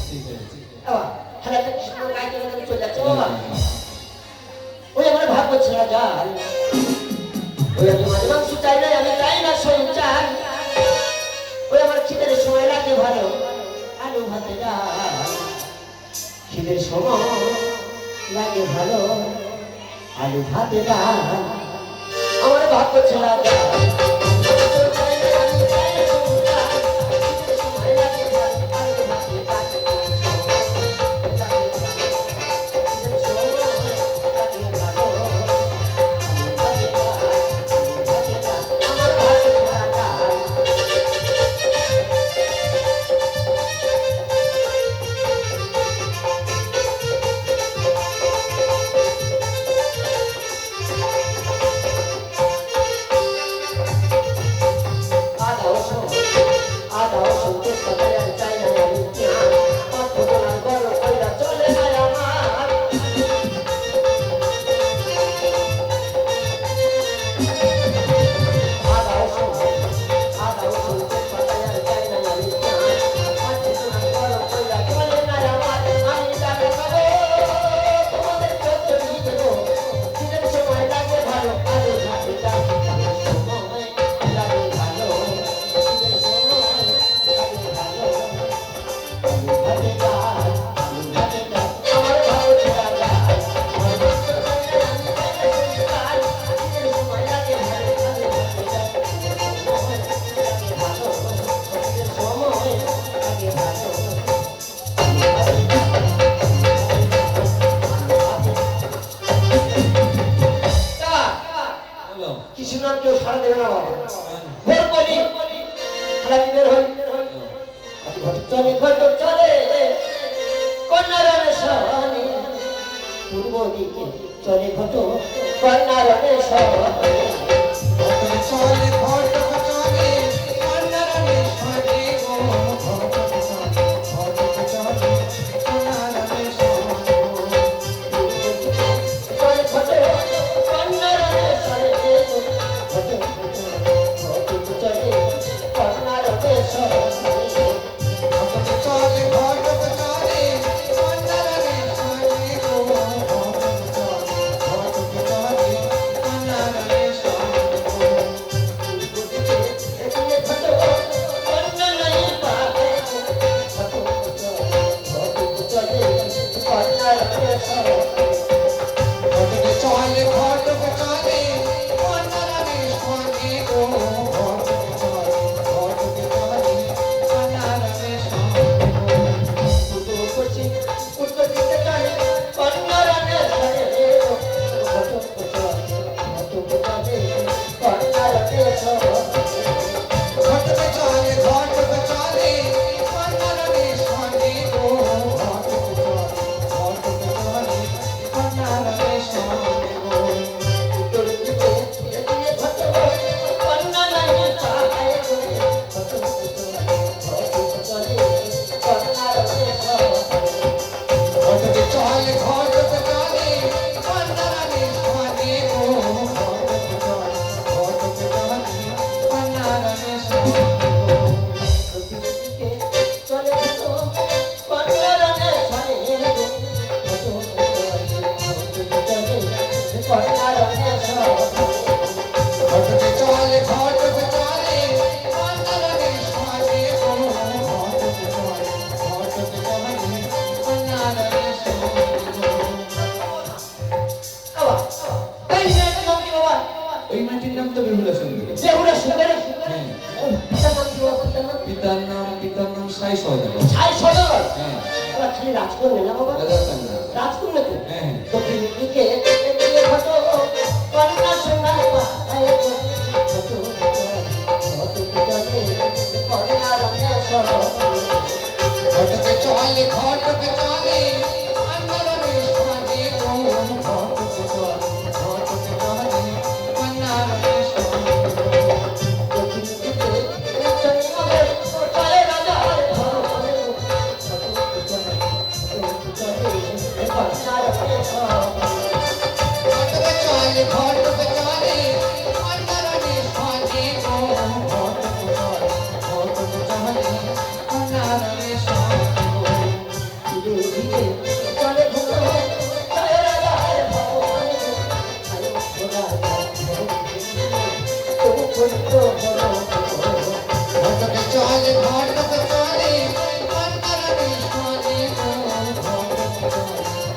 ঠিক আছে বাবা, 1000 টাকা কৃষ্ণ গায়ে চলে গেলে চলে যাচ্ছে বাবা। ওই আমার ভাগ করছে না যান, ওই আমি মাঝে মাংস চাই না, আমি চাই না সই চাই, ওই আমার খিদের সময় লাগে ভালো আলু ভাতে ডাল, খিদের সময় লাগে ভালো আলু ভাতে ডাল, আমার ভাগ করছে না যান। শুনলাম কেউ সারা দেবে না বাবা ভোর করি আমি বের হই চলে ঘটক চলে কন্যারণে সনে পূর্ব দিকে চলে ঘটক কন্যারণে সনে চলে ঘটক চলে কন্যারণে সনে গো ঘটক চলে কন্যারণে সনে চলে ঘটক কন্যারণে সনে ঘটক চলে কন্যারণে সনে ঘটক চলে ঘটক চলে কন্যারণে সনে গো ঘটক চলে কন্যারণে সনে ঘটক চলে ঘটক চলে কন্যারণে সনে গো ঘটক চলে কন্যারণে সনে ঘটক চলে ঘটক চলে কন্যারণে সনে গো ঘটক চলে কন্যারণে সনে গো ঘটক চলে ঘটক চলে কন্যারণে সনে গো ঘটক চলে কন্যারণে সনে গো ঘটক চলে ঘটক চলে কন্যারণে সনে গো ঘটক চলে কন্যারণে সনে গো ওই মাটির নাম তো বেহুলা সুন্দরী হ্যাঁ পিতার নাম সাই সওদাগর হ্যাঁ রাজকন্যা না বাবা রাজা কান্না রাজকন্যা তো হ্যাঁ দক্ষিণ দিকে এগিয়ে ঘটো কন্যা সন্ধান পায় ঘটক চলে ঘটক চলে কন্যারণে সনে গো ঘটক চলে কন্যারণে সনে গো ঘটক চলে ঘটক চলে কন্যারণে সনে গো ঘটক চলে কন্যারণে সনে গো ঘটক চলে ঘটক চলে কন্যারণে সনে গো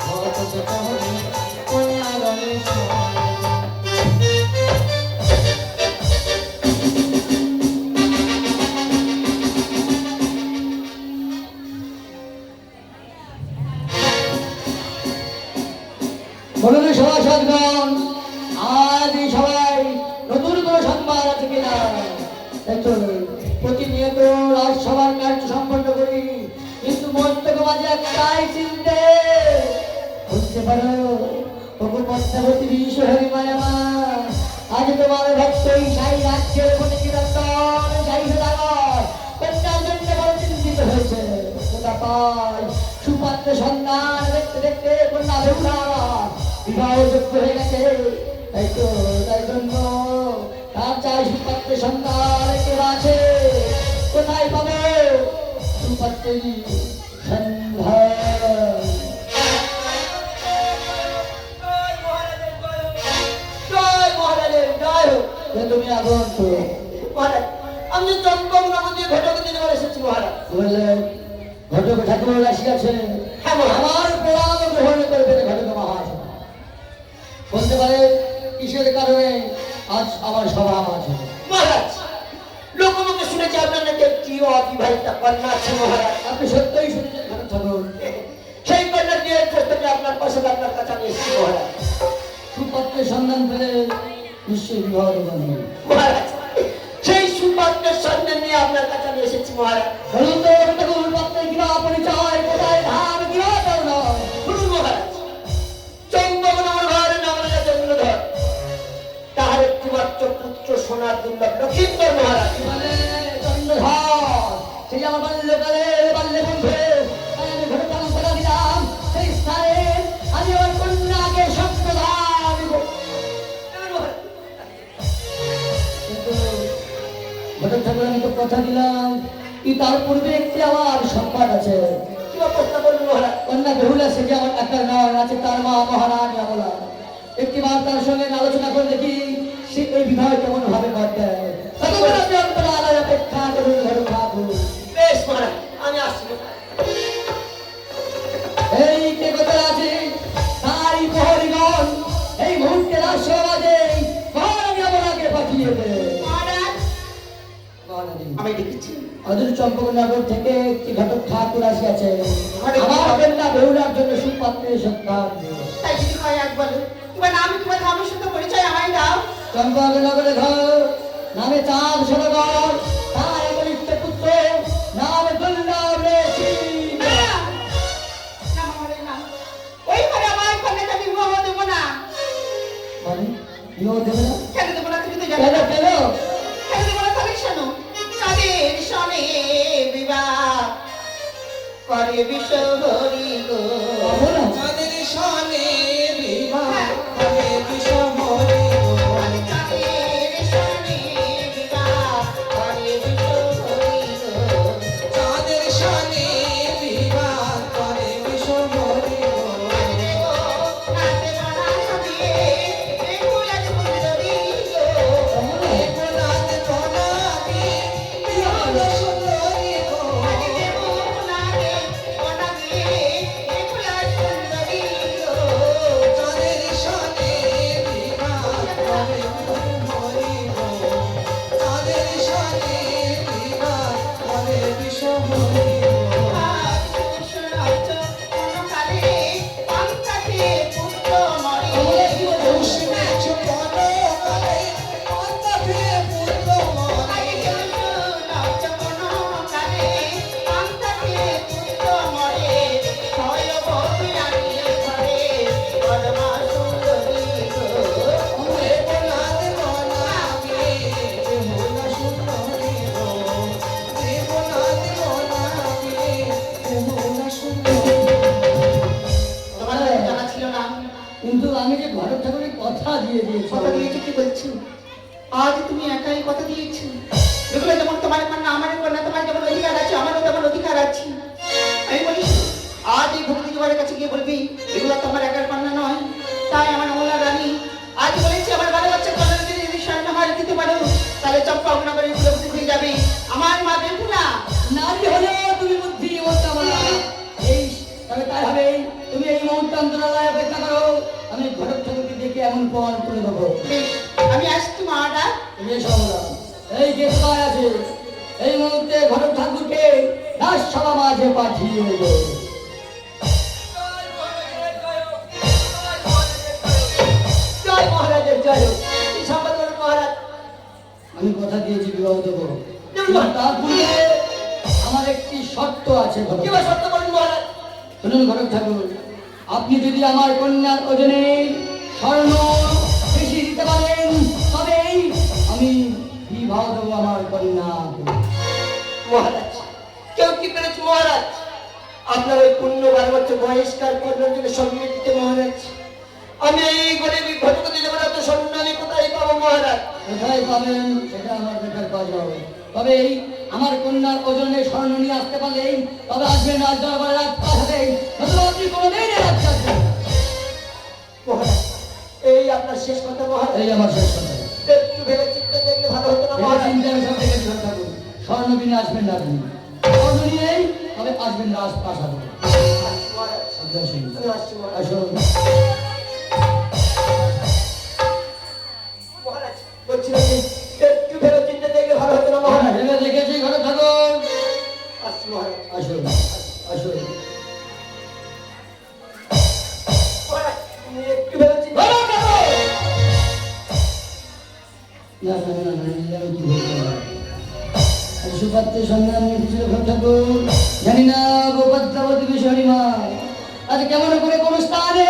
ঘটক চলে কন্যারণে সনে গো বলুন সভাসদগণ আজ এই সবাই নতুন কোনো সংবাদ আছে কিনা দেখো প্রতিনিয়ত রাজসভার কার্য সম্পন্ন করি কিন্তু মস্তক মাঝে একটাই চিনতে বুঝতে পারো প্রভু পদ্মাবতী বিশ্বহরি মায়ামা আজ তোমার ভক্তই সাই রাজ্যের প্রতি চিরন্তন সাই সদাগর কন্যার জন্য বড় চিন্তিত হয়েছে কোথা পায় সুপাত্র সন্ধান দেখতে দেখতে কন্যা বেহুলা বিবাহ যোগ্য হয়ে গেছে তাই জন্য তার চাই সুপাত্র সন্তান কেউ আছে কোথায় পাবে সুপাত্রের সন্ধান জয় মহারাজের জয় হোক তুমি আগন্ত মহারাজ আমি চম্পক নগরী ঘটক দিনে এসেছি মহারাজ বললেন ঘটক ঠাকুর আসিয়াছে আমার প্রণাম গ্রহণ করবেন ঘটক মহারাজ বলতে পারে কিসের কারণে আজ আমার সভা আছে মহারাজ লোকমুখে শুনেছি আপনার নাকি একটি অবিবাহিতা কন্যা আছে মহারাজ আপনি সত্যই শুনেছেন ঘটক ঠাকুর সেই কন্যা দিয়ে প্রত্যেকে আপনার পাশে আপনার কাছে আমি এসেছি মহারাজ সুপত্রের সন্ধান পেলে নিশ্চয়ই বিবাহ দেবেন। মহারাজ সেই সুপাত্রের সন্ধান নিয়ে আপনার কাছে আমি এসেছি মহারাজ। বলুন তো ঠাকুর পাত্রের কিবা পরিচয়, কোথায় ধাম, কিবা ধর্ম? শুনুন মহারাজ, চম্পকনগর ঘরে নগরের চন্দ্রধর, তাহার একটি মাত্র পুত্র সোনার দুর্লভ লক্ষিন্দর মহারাজ। চন্দ্রধর, সেই আমার বাল্যকালে বাল্য বন্ধু, তাই আমি ঘটতাম কথা দিলাম, সেই স্থানে আমি আমার কন্যাকে সত্যদান দিব। কিন্তু ঘটক ঠাকুর, আমি তো কথা দিলাম, কি তার পূর্বে একটি আমার সংবাদ আছে। কি অবস্থা বলুন মহারাজ? কন্যা বেহুলা সে যে আমার একটা নয়, আছে তার মা মহারানী আমলা। একটি বার তার সঙ্গে আলোচনা করে দেখি সে এই বিবাহ কেমন ভাবে করতে। ততক্ষণ আপনি আপনার আলাদা অপেক্ষা করুন ঘটক ঠাকুর। বেশ মহারাজ, আমি আসছি। এই কে কোথায় আছে তাই প্রহরীগণ এই মুহূর্তে রাজসভাতে মহারানী আমলাকে পাঠিয়ে দেবে। মহারাজ, মহারানী, আমি দেখেছি অদূর চম্পকনগর থেকে একটি ঘটক ঠাকুর আসিয়াছে আমার কন্যা বেহুলার জন্য সুপাত্রের সন্ধান দিবে। তাই যদি হয় একবার তোমার নাম, তোমার নামের সাথে পরিচয় আমায় দাও। চম্পকনগরে ঘর, নামে চাঁদ সদাগর, তার একনিষ্ঠ পুত্র নামে দুর্লভ রেশি। না, না মহারাজ, না। ওই ঘরে আমার কন্যাকে আমি বিবাহ দেবো না। মানে বিবাহ দেবে না? কেন দেবো না তুমি তো কেন জানো। কেন? কেন দেবো না তাহলে শোনো। চাঁদের সনে বিবাহ করে বিশ্বহরি গো। পাবো না? চাঁদের সনে বিবাহ করে বিষমরে গো। চাঁদের সনে বিবাহ করে বিশ্বহরি গো। চাঁদের সনে বিবাহ করে বিষমরে গো। দেবনাথ প্রণামী বিহল সুন্দরী গো। চাঁদের সনে বিবাহ করে বিষমরে গো। চাঁদের সনে বিবাহ করে বিষমরে গো। তোমরা কি বলো? শুনেছ পরকালে অন্তরে পুত্র মরে। দেবনাথ প্রণামী বিহল সুন্দরী গো। দেবনাথ প্রণামী বিহল সুন্দরী গো। তোমার জানা ছিল না? কিন্তু আমি যে ঘটক ঠাকুরের কথা দিয়ে দিয়েছি। কথা দিয়েছি কি বলছি? আজ তুমি একাই কথা দিয়েছি। দেখলে যেমন তোমার কন্যা আমার কন্যা, তোমার যেমন অধিকার আছে আমারও তেমন অধিকার আছে। আমি বলি আজ এই ভক্তি তোমার কাছে গিয়ে বলবি এগুলো তোমার একার কন্যা নয়। তাই আমার আমলা রানী আজ বলেছি আমার বারো বাচ্চা কন্যা যদি স্বর্ণহার দিতে পারো তাহলে চম্পা নগরে উপলব্ধি হয়ে যাবে আমার মা বেহুলা। নারী হলেও তুমি বুদ্ধিমতী আমলা। এই তবে তাই হবে, তুমি এই মুহূর্তে অন্তরালয় অপেক্ষা করো, আমি ঘটক ঠাকুরকে দেখে এমন প্রমাণ করে দেবো। বেশ, আমি আসছি মাটা। এই সমলা, এই যে কোথায় আছে এই মুহূর্তে ঘটক ঠাকুরকে রাজসভা মাঝে পাঠিয়ে দেবো। জয় মহারাজের জয় হোক। কি সংবাদ বলুন মহারাজ? আমি কথা দিয়েছি বিবাহ দেবো, কিন্তু তার পূর্বে আমার একটি শর্ত আছে। ঘটক কি বা সত্য বলুন মহারাজ? শুনুন ঘটক ঠাকুর, আপনি যদি আমার কন্যার ওজনে স্বর্ণ বেশি দিতে পারেন তবেই আমি বিবাহ দেবো আমার কন্যা। মহারাজ কেউ কি পেরেছে মহারাজ? আপনার ওই পূর্ণ 12 বছর বয়স্কার কন্যার জন্য স্বর্ণ দিতে মহারাজ? আমি এই গরিব ঘটকতে যাবো না, তো স্বর্ণ আমি কোথায় পাবো মহারাজ? কোথায় পাবেন সেটা আমার দেখার কাজ হবে। তবে এই আমার কন্যার ওজনে স্বর্ণ নিয়ে আসতে পারলেই তবে আসবেন রাজ দরবারে রাজপ্রাসাদে, নতুবা আপনি কোনোদিন এই রাজ্যে আসবেন না। মহারাজ এই আপনার শেষ কথা মহারাজ। এই আমার শেষ কথা। একটু ভেবে চিন্তে দেখলে ভালো হতো না এই মহারাজ? চিন্তা আমি সব দেখেছি ঘটক ঠাকুর। স্বর্ণ বিনে আসবেন না আপনি, স্বর্ণ নিয়েই তবে আসবেন রাজপ্রাসাদে। আসছি মহারাজ, আপনি আসুন, আমি আসছি মহারাজ। আসুন। মহারাজ বলছিলাম যে একটু ভেবে চিন্তে দেখলে ভালো হতো না মহারাজ? ভেবে দেখেছি ঘটক ঠাকুর। আসছি মহারাজ। আসুন, আসুন। মহারাজ, তুমি একটু ভেবে চিন্তে ঘটক ঠাকুর! না না না না নিলে আমি কি বলতে পারি? আর সুপাত্রের সন্ধান নিয়েছিল ঠাকুর, জানি না গোপাদ্রাবতী বিষয়ী মা আজ কেমন করে কোন স্থানে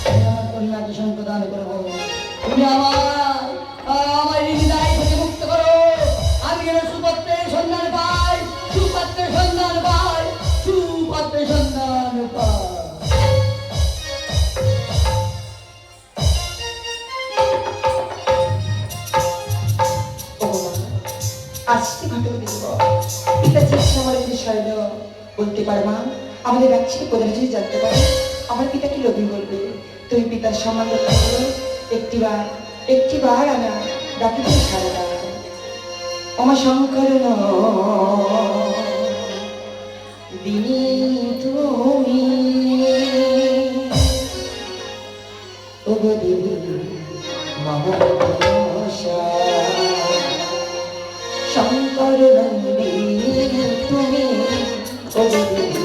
আমি আমার কন্যাকে সম্প্রদান করবো। তুমি আমার হৃদয় থেকে মুক্ত করো। আমি যেন সুপাত্রের সন্ধান পাই, সুপাত্রের সন্ধান পাই, সুপাত্রের সন্ধান পাই। আজকে ঘটক দিব পিতা চিকিৎসা আমাদের বিষয় বলতে পারে মা, আমাদের রাজ্যে প্রধান যদি জানতে পারে আমার পিতা কি লোভী বলবে। তুমি পিতার সম্মান রক্ষা করো, একটিবার আমার ডাকি দিয়ে সারা দাও। আমার শঙ্কর দিনী তুমি ওগো দেবী মহাশা শঙ্কর নন্দিনী তুমি ওগো দেবী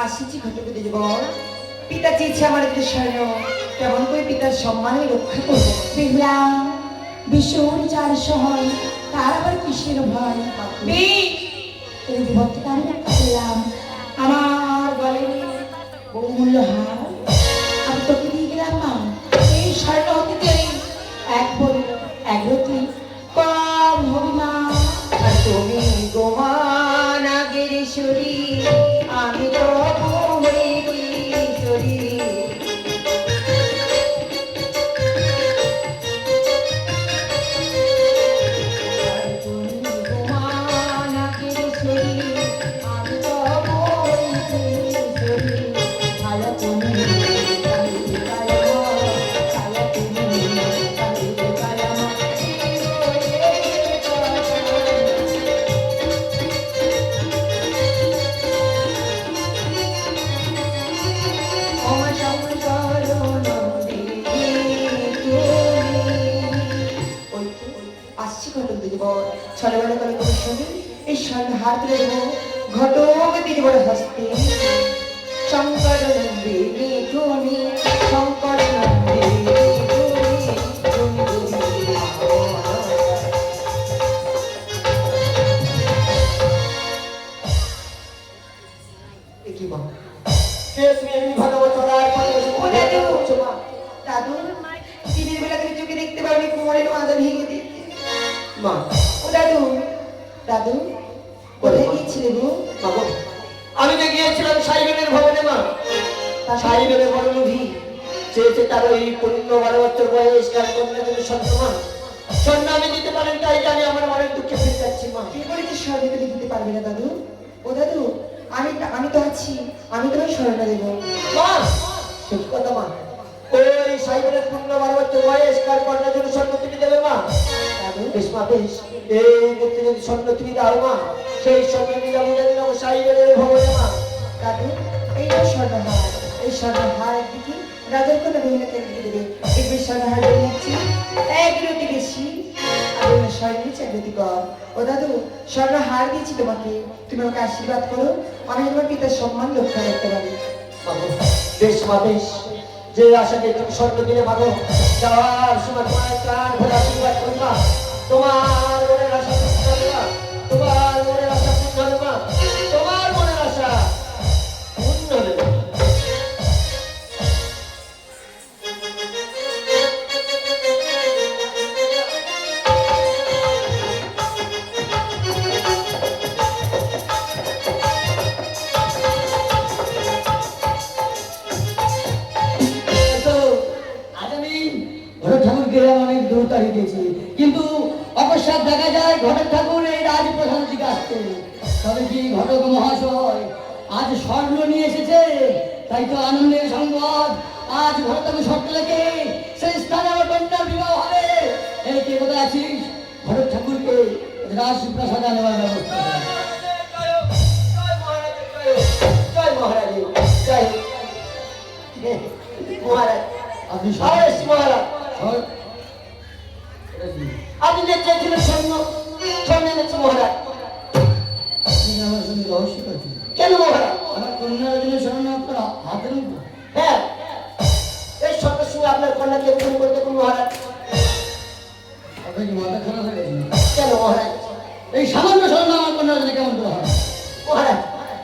আসিছি ঘটক দেব পিতা চেয়েছে আমার একটু স্বর্ণ, কেমন করে পিতার সম্মানে রক্ষা করবো। বিমলা ভীষণ যার সহন, তার আবার কিসের ভয়? এই জীবনটা আমি একটা পেলাম, আমার গলে বহুমূল্য হার আমি তোকে দিয়ে গেলাম মা। এই স্বর্ণ হতে চাই এক বলি এক রতি কম হবি মা। আর তুমি গোমান আগের শরী, আমি তো কিশোরী। আর তুমি গোমান আগের শরী, আমি তো কিশোরী। ছায়া তুমি ছায়া তুমি ছলবেলা করে কোনো শুনি এই স্বর্ণ হাত রেখো ঘটক দিদি বড় হস্তে। শঙ্কর নন্দিনী তুমি শঙ্কর নন্দিনী দাদু দিনের বেলা তুমি চোখে দেখতে পারবি কোমরের মাথা ভেঙে দিতে। মা ও দাদু দাদু কোথায় গিয়েছিলে গো? বাবা আমি তো গিয়েছিলাম সাইবেনের ভবনে মা। সাইবেনের বড় লোভী চেয়েছে তার ওই 15-12 বছর বয়স কাল কন্যা জন্য স্বর্ণ মা। স্বর্ণ আমি দিতে পারেন তাই জানি আমার অনেক দুঃখে ফিরে যাচ্ছি মা। কি করে যে স্বর্ণ তুমি দিতে পারবে না দাদু? ও দাদু আমি তো আছি, আমি তোমায় স্বর্ণ দেবো। মা সত্যি কথা মা, ওই সাইবেনের 15-12 বছর বয়স কাল কন্যা জন্য স্বর্ণ তুমি দেবে মা? দাদু বেশ মা বেশ, এই মুহূর্তে যদি স্বর্ণ তুমি দাও মা, সেই স্বর্ণ নিয়ে আমি জানি না সাইবেনের ভবনে মা। দাদু এই যে স্বর্ণহার, এই স্বর্ণহার দিকে রাজার কোনো মহিলাকে লিখে দেবে। দেখবে স্বর্ণহার বলে নিচ্ছি এক রতি বেশি আর অন্য স্বর্ণের 4 রতি কম। ও দাদু স্বর্ণহার দিয়েছি তোমাকে, তুমি আমাকে আশীর্বাদ করো, আমি তোমার পিতার সম্মান রক্ষা করতে পারি। বেশ মা বেশ, যে আশাকে তুমি স্বর্ণ দিলে মাগো, যাওয়ার সময় তোমার প্রাণ ভরে আশীর্বাদ করি মা। তোমার মনের আশা পূর্ণ হবে মা, তোমার মনের আশা পূর্ণ হবে মা, তোমার মনের আশা পূর্ণ হবে মা। উতারি দিয়েছি, কিন্তু অকস্মাৎ দেখা যায় ঘটক ঠাকুর এই রাজপ্রসাদের দিকে আসছে। তবে কি ঘটক মহাশয় আজ স্বর্ণ নিয়ে এসেছে, তাই তো আনন্দের সংবাদ। আজ ঘটক স্বর্ণ লেগে সেই স্থানে আমার কন্যার বিবাহ হবে। এই কে কোথায় আছিস? ঘটক ঠাকুরকে রাজপ্রসাদ নেওয়ার ব্যবস্থা কর। জয় মহারাজ, জয় মহারাজ। আপনি আরে মহারাজ, স্বর্ণ- আপনি যে চেয়েছিলেন স্বর্ণ, স্বর্ণ এনেছে মহারাজ। আপনি আমার সঙ্গে রহস্য করছেন। কেন মহারাজ? আমার কন্যার জন্য স্বর্ণ আপনার হাতের উপর। হ্যাঁ, এই স্বর্ণের সঙ্গে আপনার কন্যাকে বিয়ে করে দেখুন মহারাজ। আপনার কি মাথা খারাপ হয়ে গেছে? কেন মহারাজ? এই সামান্য স্বর্ণ আমার কন্যার জন্য কেমন করে হয়? মহারাজ,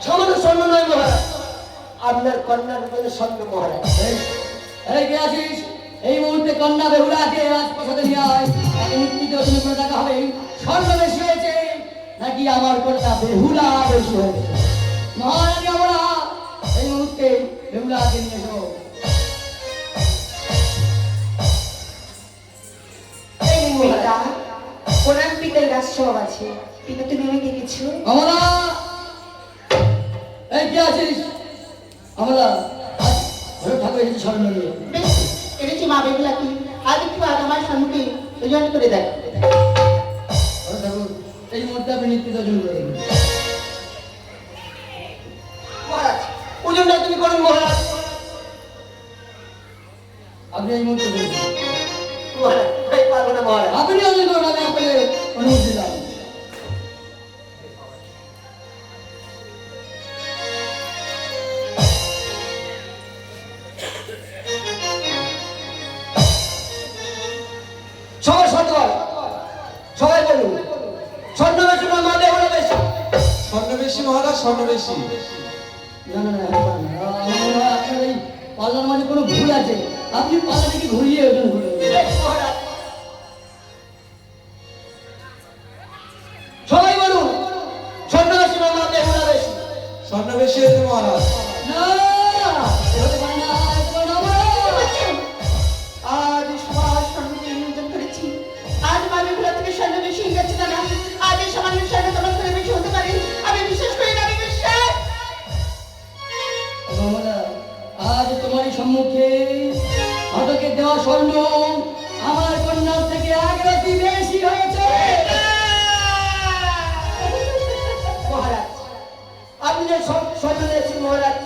সামান্য স্বর্ণ নয় মহারাজ, আপনার কন্যার জন্য স্বর্ণ মহারাজ। এই কে আছিস? এই মুহূর্তে কন্যা বেহুলাকে রাজপ্রাসাদে নিয়ে আয়। তাকে নিশ্চিত অর্জন করে দেখা হবে স্বর্ণ বেশি হয়েছে নাকি আমার কন্যা বেহুলা বেশি হয়েছে। মহারানী আমরা এই মুহূর্তে বেহুলাকে নিয়ে এসো। এই নিন মহারাজ। পিতা, ওনার পিতার রাজসভা আছে। পিতা, তুমি আমাকে কিছু আমরা এই কে আছিস? আমরা ঘরে ঠাকুর এসেছি স্বর্ণ নিয়ে। বেশ, এনেছি মা বেগুলাকে। আজ একটু আজ আমার স্বামীকে ওজন করে দেখ। ঘরে ঠাকুর এই মুহূর্তে আপনি নিশ্চিত অর্জন করে দেবেন। মহারাজ, ওজনটা তুমি করুন মহারাজ। আপনি এই মুহূর্তে বলুন। মহারাজ, আমি পারবো না মহারাজ। আপনি অর্জন করুন, আমি আপনাকে অনুমতি দিলাম। সবাই সতর্ক, সবাই বলুন স্বর্ণ বেশি না মা বেহুলা বেশি? স্বর্ণ বেশি মহারাজ, স্বর্ণ বেশি। না না না, আমার মনে হয় আপনার এই পাল্লার মাঝে কোনো ভুল আছে। আপনি পাল্লাটাকে ঘুরিয়ে ওজন করুন। বেশ মহারাজ, সবাই বলুন স্বর্ণ বেশি না মা বেহুলা বেশি? স্বর্ণ বেশি হয়েছে মহারাজ। না, এ হতে পারে না, এ হতে পারে না, আমার। আজ সবার স্বর্ণকে নিয়োজন করেছি। আজ মা বেগুলা থেকে স্বর্ণ বেশি হয়ে গেছে জানা। আজ এই সামান্য স্বর্ণ তোমার থেকে বেশি হতে পারে। আমি বিশ্বাস করি না, আমি বিশ্বাস। কমলা, আজ তোমারই সম্মুখে ঘটকে দেওয়া স্বর্ণ আমার কন্যার থেকে এক রাতি বেশি হয়েছে। মহারাজ, আপনি যে স্বর্ণ নিয়েছেন মহারাজ,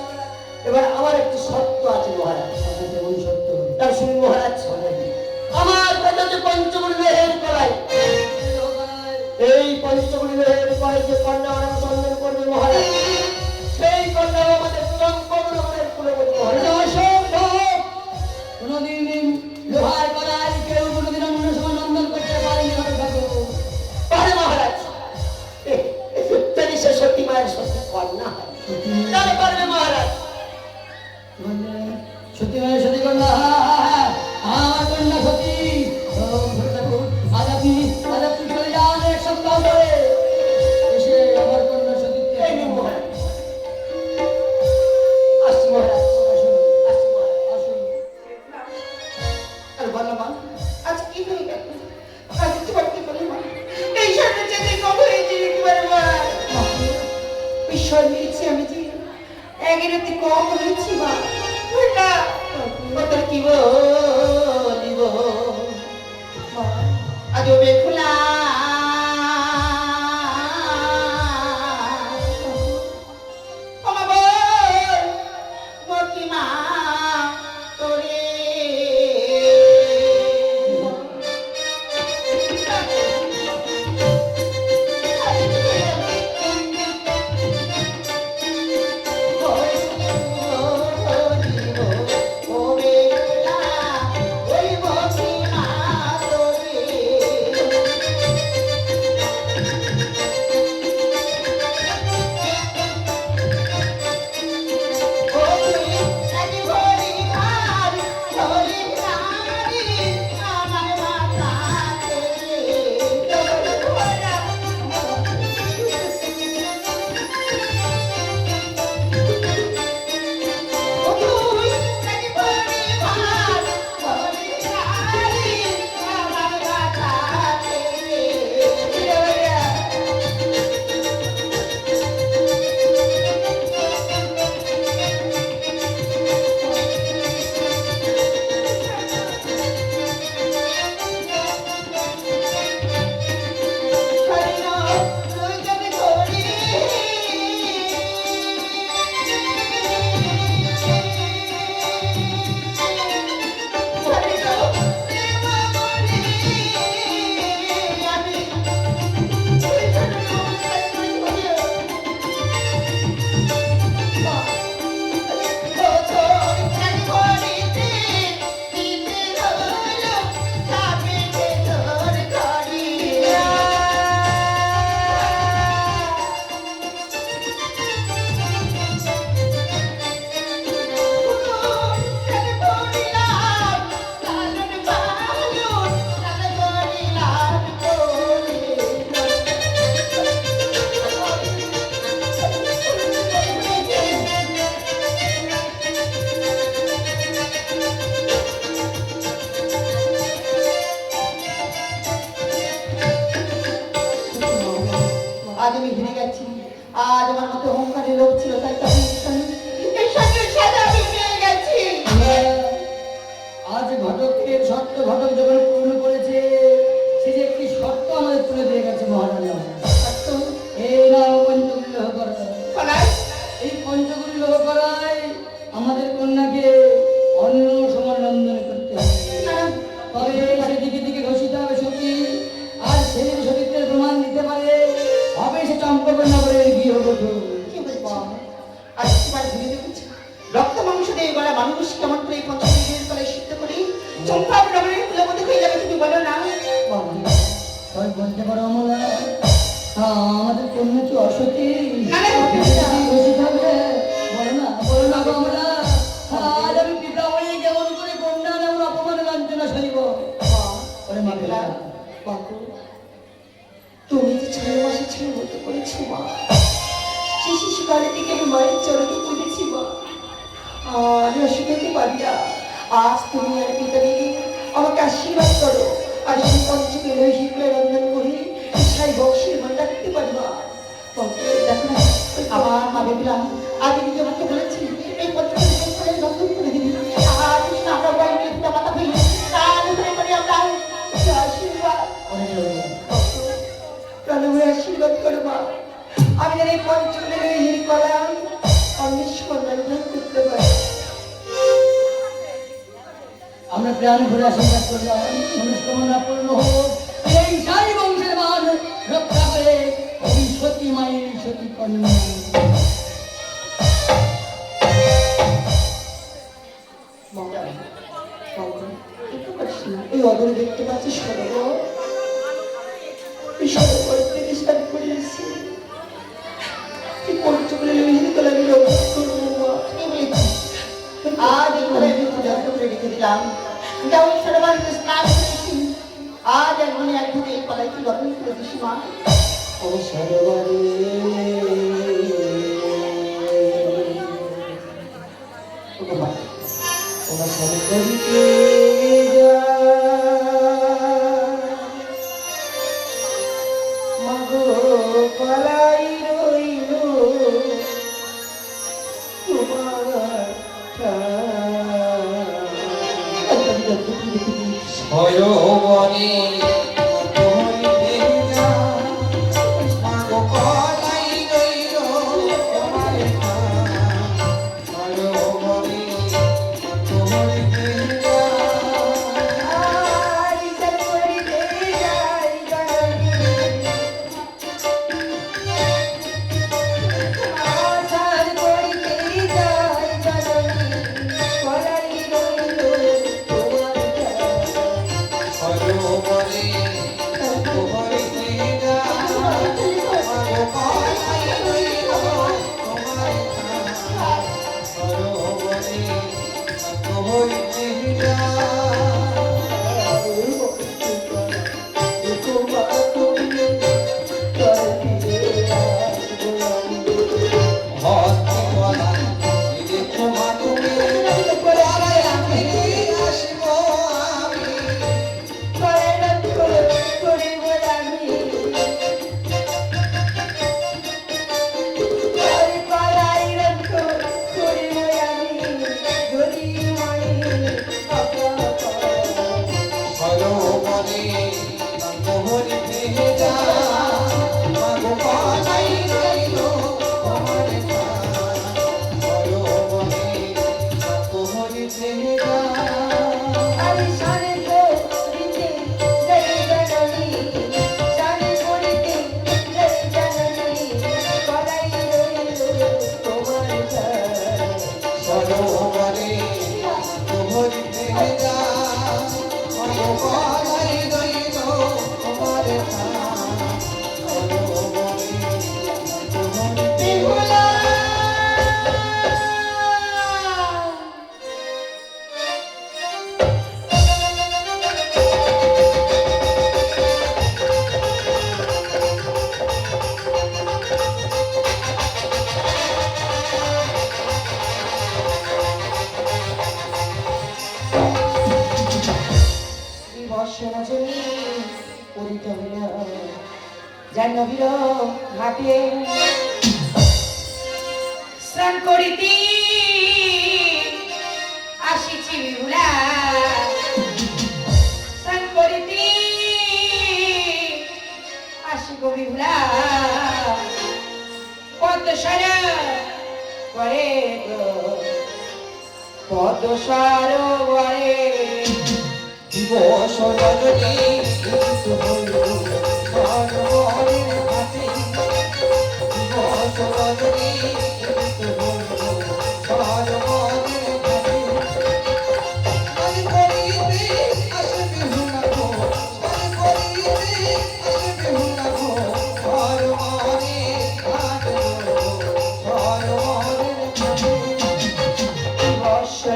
এবার আমার একটি শর্ত আছে মহারাজ। আপনার যেমন সত্য। তার শুনুন মহারাজ, আমার কথা যে পঞ্চমুড়ি মেহের করাই, এই পঞ্চমুড়ি মেহের করাই যে কন্যা ওরা সন্ধান করবে মহারাজ, সেই কন্যা আমাদের চম্পকনগরের কুলবতী মহারাজ। এটা অসম্ভব। কোনোদিন লোহার গলায় কেউ কোনোদিন অন্য সময় নন্দন করতে পারেনি ঘটক ঠাকুর। পারে মহারাজ, যদি সে সত্যি মায়ের সত্যি কন্যা হয় তাহলে পারবে মহারাজ। সত্যি মানে সত্যি কন্যা, আমার কন্যা সত্যি। ও, ঘটক ঠাকুর, আজ আপনি চলে যান এক সপ্তাহ পরে। এসে আমার কন্যা সতীত্বে এই নিন মহারাজ, আসছি মহারাজ, আসছি মহারাজ। আসুন। আর বলো মা, আজ কি হয়ে গেল? আজ তোমার কি বলো মা? এই স্বর্ণ চেয়ে কম হয়েছে একবার মা। ঈশ্বর নিয়েছি আমি যে এগেরতে কম হয়েছি মা। না, কত কি বলিব মা, আজও বেখুলা আমার বল মতি মা তোরে Oh, চম্পা রমণের ফুলের মধ্যে হয়ে যাবে তুমি বলো না সবাই বলতে পারো অমলা, আমাদের কন্যা কি অসতী? না, না, বলতে পারি না। বসে থাকবে বলো না গো অমলা, আজ আমি পিতা হয়ে কেমন করে কন্যা এমন অপমান লাঞ্ছনা সইব? ওরে মা বিমলা, বাবু, তুমি যে 6 মাসে ছেলে হতে করেছো মা, সেই শিশুকালে থেকে আমি মায়ের চরণে পড়েছি মা, আর অসুবিধে পারি না। আজ তুমি আর পিতা দিদি আমাকে আশীর্বাদ করো, আর সেই পঞ্চকে রহিত রন্ধন করে সাই বংশের মান রাখতে পারি মা। বাবু, দেখো না, আমার মা বিমলা আগে নিজে আমাকে বলেছি এই পঞ্চকে রন্ধন করে দিবি, আর আমরা বাইরে পিতা মাতা হই তার উপরে করে আমরা আশীর্বাদ প্রণবে আশীর্বাদ করো মা। আমি যেন এই পঞ্চমের এই কলাম অন্বেষণ করতে পারি। আমরা প্রাণ ভরে আশীর্বাদ করলাম, মনস্কামনা পূর্ণ হোক, এই সাই বংশের মান রক্ষা করে ওই সতী মায়ের সতী কন্যা। এই অদরে দেখতে পাচ্ছি সরোবর, এই সরোবর থেকে স্নান করে এসেছি, এই পঞ্চমের এই কলাম আমি রক্ষা করবো মা। আজ এই কলাম আমি পূজা করে রেখে দিলাম, যাও এই সরোবর স্নান করেছি, আজ এখনই এক ধরে এই কলাই কি রক্ষা করে দিস মা। ও সরোবরে তোমার সরোবরিতে মাগো কলাই রইল তোমার সরোবরে তোমারি ভেজা মাগো কলাই রইল তোমার সরোবরে তোমারি ভেজা সরোবরে তোমারি ভেজা মাগো কলাই রইল তোমার সরোবরে তোমারি ভেজা হস্তে কলা দেখো মা তুমি কলাই আমি আসবো আমি সরোবরে তোমারি ভেজা মাগো কলাই রইল তোমার সরোবরে তোমারি ভেজা সরোবরে তোমারি ভেজা মাগো কলাই রইল তোমার সরোবরে তোমারি ভেজা জাহ্নবীর ঘাটে স্নান করিতে আসিছি বিহুলা, স্নান করিতে আসি গো বিহুলা, পদ্ম সরোবরে গো পদ্ম সরোবরে দিবস রজনী গীত হইল সরোবরের ঘাটে দিবস রজনী গীত হইল সরোবরের ঘাটে আজ করিতে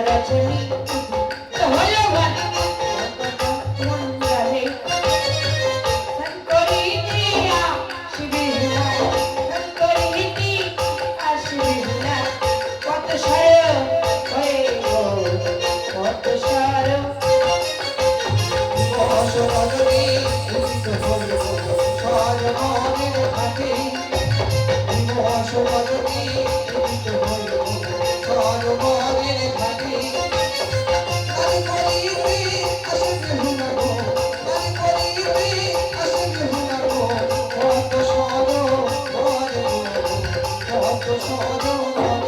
রচনী তো হলো ভালো মন জানে করিয়া শিবিলা শিবিলা কত সার হয়ে গো কত সার বসবাদী উদিত হইল সর্বমনের ঘাটে বসবাদী উদিত হইল সর্বমনের ঘাটে কালি করিবে আসবে হুনাগো কালি করিবে আসবে হুনাগো কত সরবর কত সরবর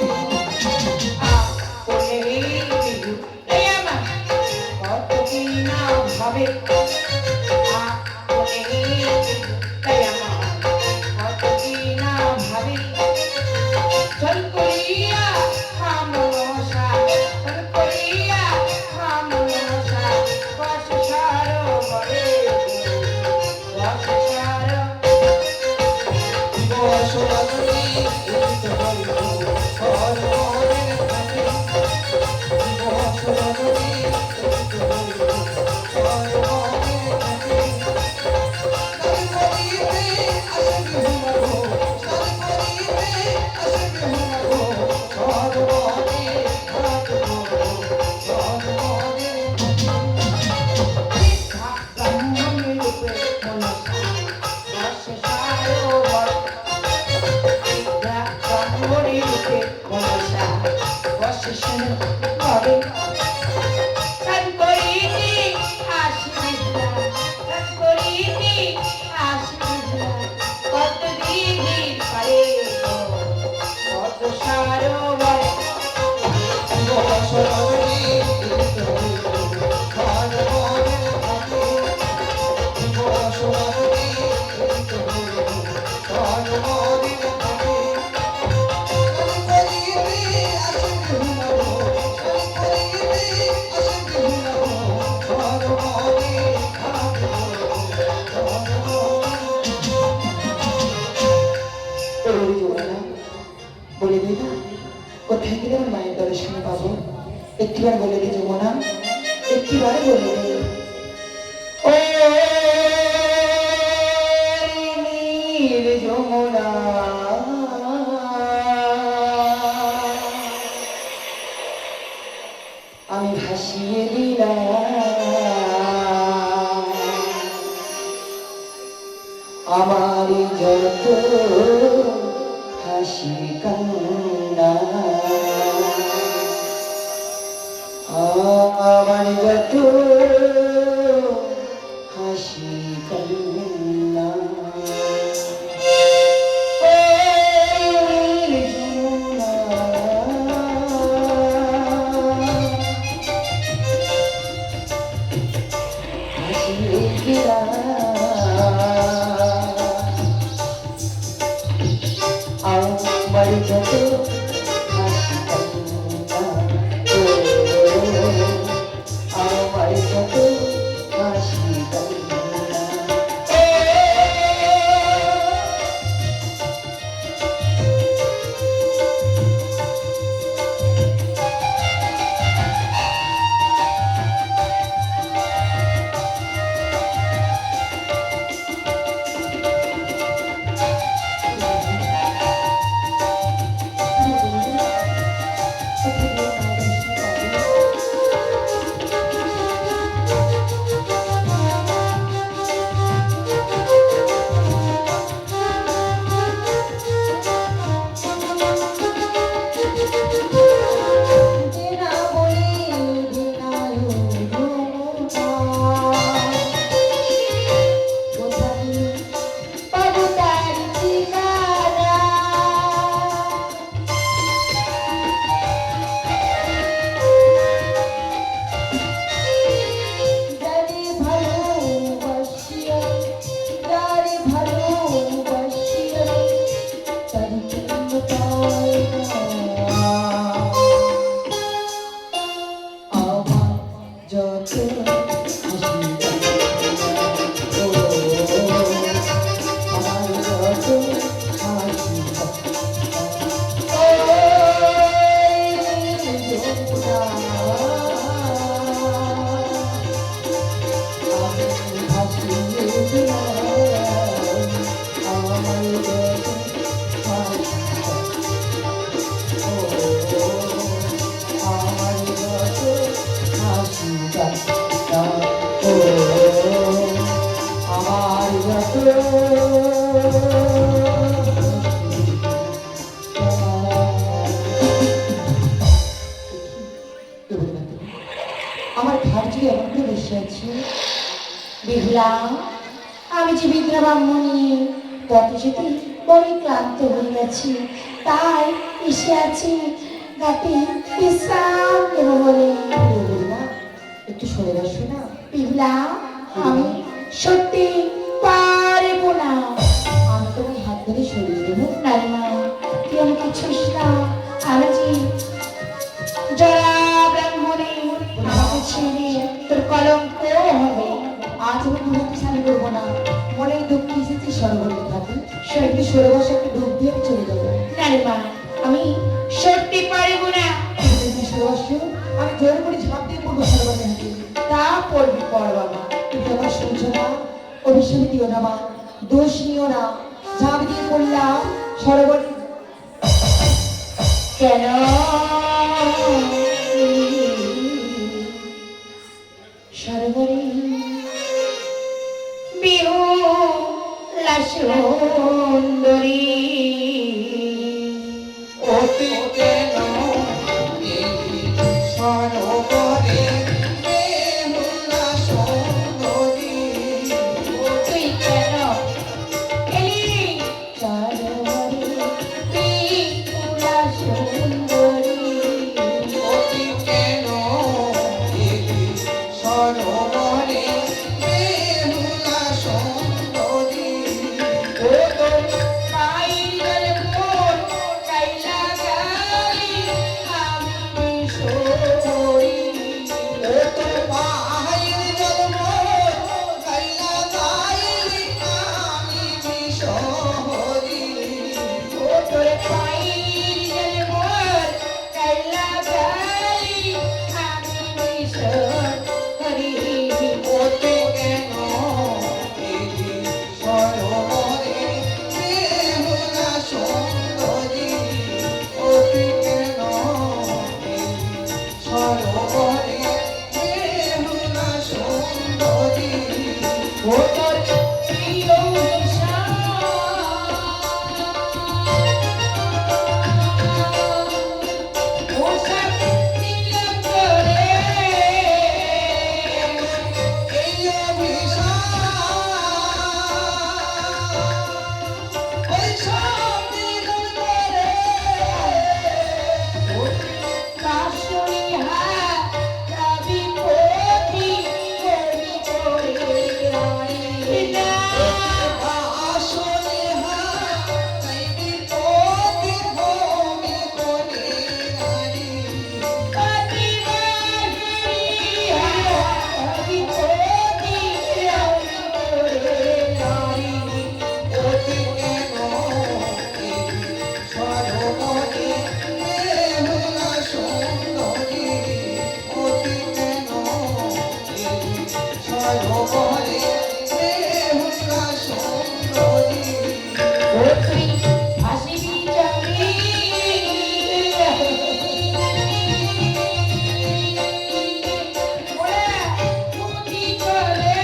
কোনে এই আমার কত কি না ভাবে কোনে তাই আমার কত কি না ভাবে চল করিয়া খামোশা চল করিয়া খামোশা বস সারো বরে বস সারো বসবাদী উদিত হইল সর্বমনের ঘাটে বসবাদী উদিত হইল সর্বমনের ঘাটে কালি করিবে আসবে হুনাগো কালি করিবে আসবে হুনাগো সর্বমনের ঘাটে সর্বমনের ব্রাহ্মণের রূপে মনসা বস সারো বরে ব্রাহ্মণের রূপে মনসা বস সারো বরে সান করিতে আসিবিলা সান করিতে আসিবিলা কত দিদির পারে কত সারো বরে বসবাদী উদিত হইল সর্বমনের ঘাটে বসবাদী উদিত হইল সর্বমনের ঘাটে কালি করিবে আসবে হুনাগো কালি করিবে আসবে হুনাগো সর্বমনের ঘাটে বলে দিই না কোথায় গেলে আমার মায়ের দর্শন পাবো একটিবার বলে দিই যমুনা একটিবার বলে দিই ও নীল যমুনা আমি ভাসিয়ে দিলাম আমার যত হাসি কান্না আমার যত হাসি কান্না ওই যমুনা ভাসিয়ে দিলাম আমার যত হাসি কান্না আমার যত হাসি কান্না হাসি যাত্রা ও আমার যত আমার ঘর যে এমন করে বসে আছে বিহুলা, আমি যে বিদ্যা ব্রাহ্মণী পথে যেতে বড়ই ক্লান্ত হয়ে গেছি, তাই এসে আছি ঘাটে বিশ্রাম নেব বলে। না একটু সরে বসো না। বিহুলা, আমি সত্যি পারবো না। আমি তোমার হাত ধরে সরিয়ে দেবো। নারিমা, তুই আমাকে ছুস না। আমি যে জরা ব্রাহ্মণী, আমাকে ছেড়ে তোর কলঙ্ক হবে। আজ আমি বিভক্তিশালী করবো না। মনে দুঃখ এসেছি সরবরে থাকি সেটি সরে বসে একটা ডুব দিয়ে আমি চলে যাবো। নারিমা, আমি সত্যি পারবো না। তুমি সরে বসো, আমি জোর করে ঝাঁপ দিয়ে পড়বো সরবরে হাতে। তা পড়বি পড় বাবা। তুমি আমার শুনছো না? অভিশাপ দিও না মা, দোষ নিও না। ঝাঁপ দিয়ে পড়লাম সরবরে। কেন সরবরে বিহু সুন্দরী অতি কেন এই সরোবরে বেহুলা সুন্দরী তুই কেন এলি সরবরে বিহুলা সুন্দরী অতি কেন এই সরোবরে বেহুলা সুন্দরী পাইল মোর কাইলা গালি আমি সরি ও তো পাহাড়ের জন্ম গাইলা গাইলি আমি বিশহরি ও তোর পাইল মোর কাইলা গালি আমি সরি অতি কেন এই সরোবরে বেহুলা সুন্দরী অতি কেন এই সরোবরে বেহুলা সুন্দরী ও তোর প্রিয় ও সব নীলম করে এই অভিশাপ ওই সব দিন ধরে কাশুরিহা রবি পতি করি করে না আসলে হাই বিপতি ভূমি কোনে নারী পতি বাহিরিহা রবি পতি করে নারী অতি কেন এই সরোবরে বেহুলা সুন্দরী অতি কেন এই সরোবরে বেহুলা সুন্দরী ও তুই হাসিবি জমি ওরা মুতি করে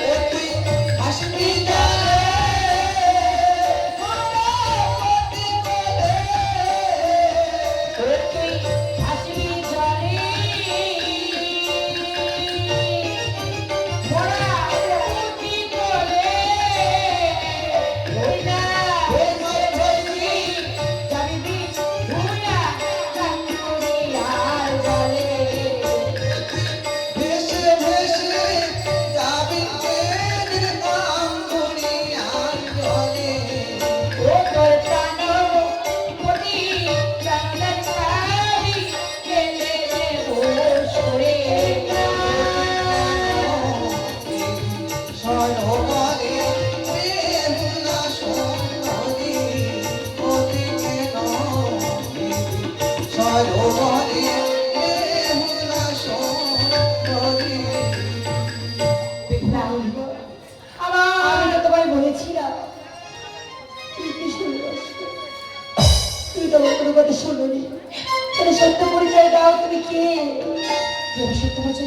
ও তুই হাসবি জানে মতি বলে ও তুই হাসিবি জমি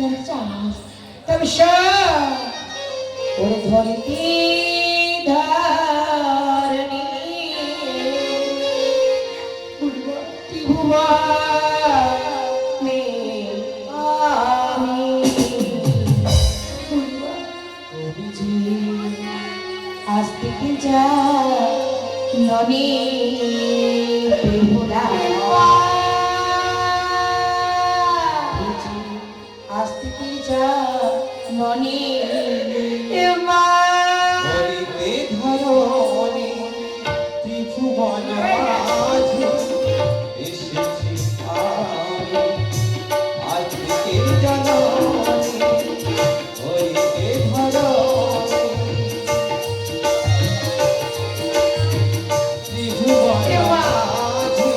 জানতে চাস তবে শোন, ওরে ধরিতে ধারণী ত্রিভুবনে আমি অভিজি আজ থেকে যা ননি বেহুলা আজ থেকে যা ননি মা হরিতে ধরণী ত্রিভুবন মাঝে এসেছি আমি আজ থেকে জননী হরিতে ধরণী ত্রিভুবন মাঝে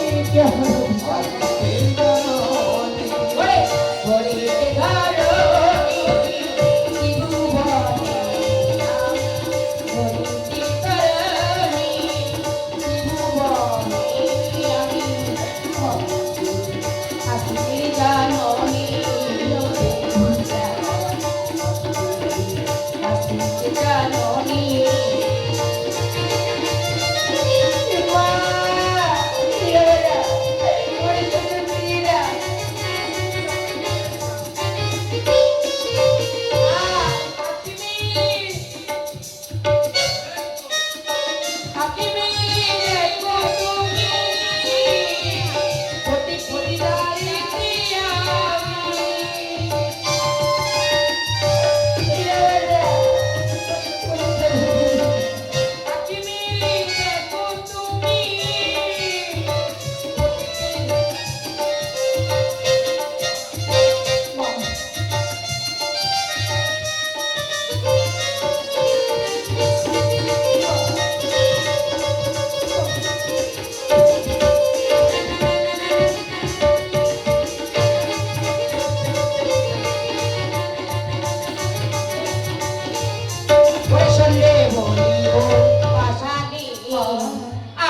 এসেছি আমি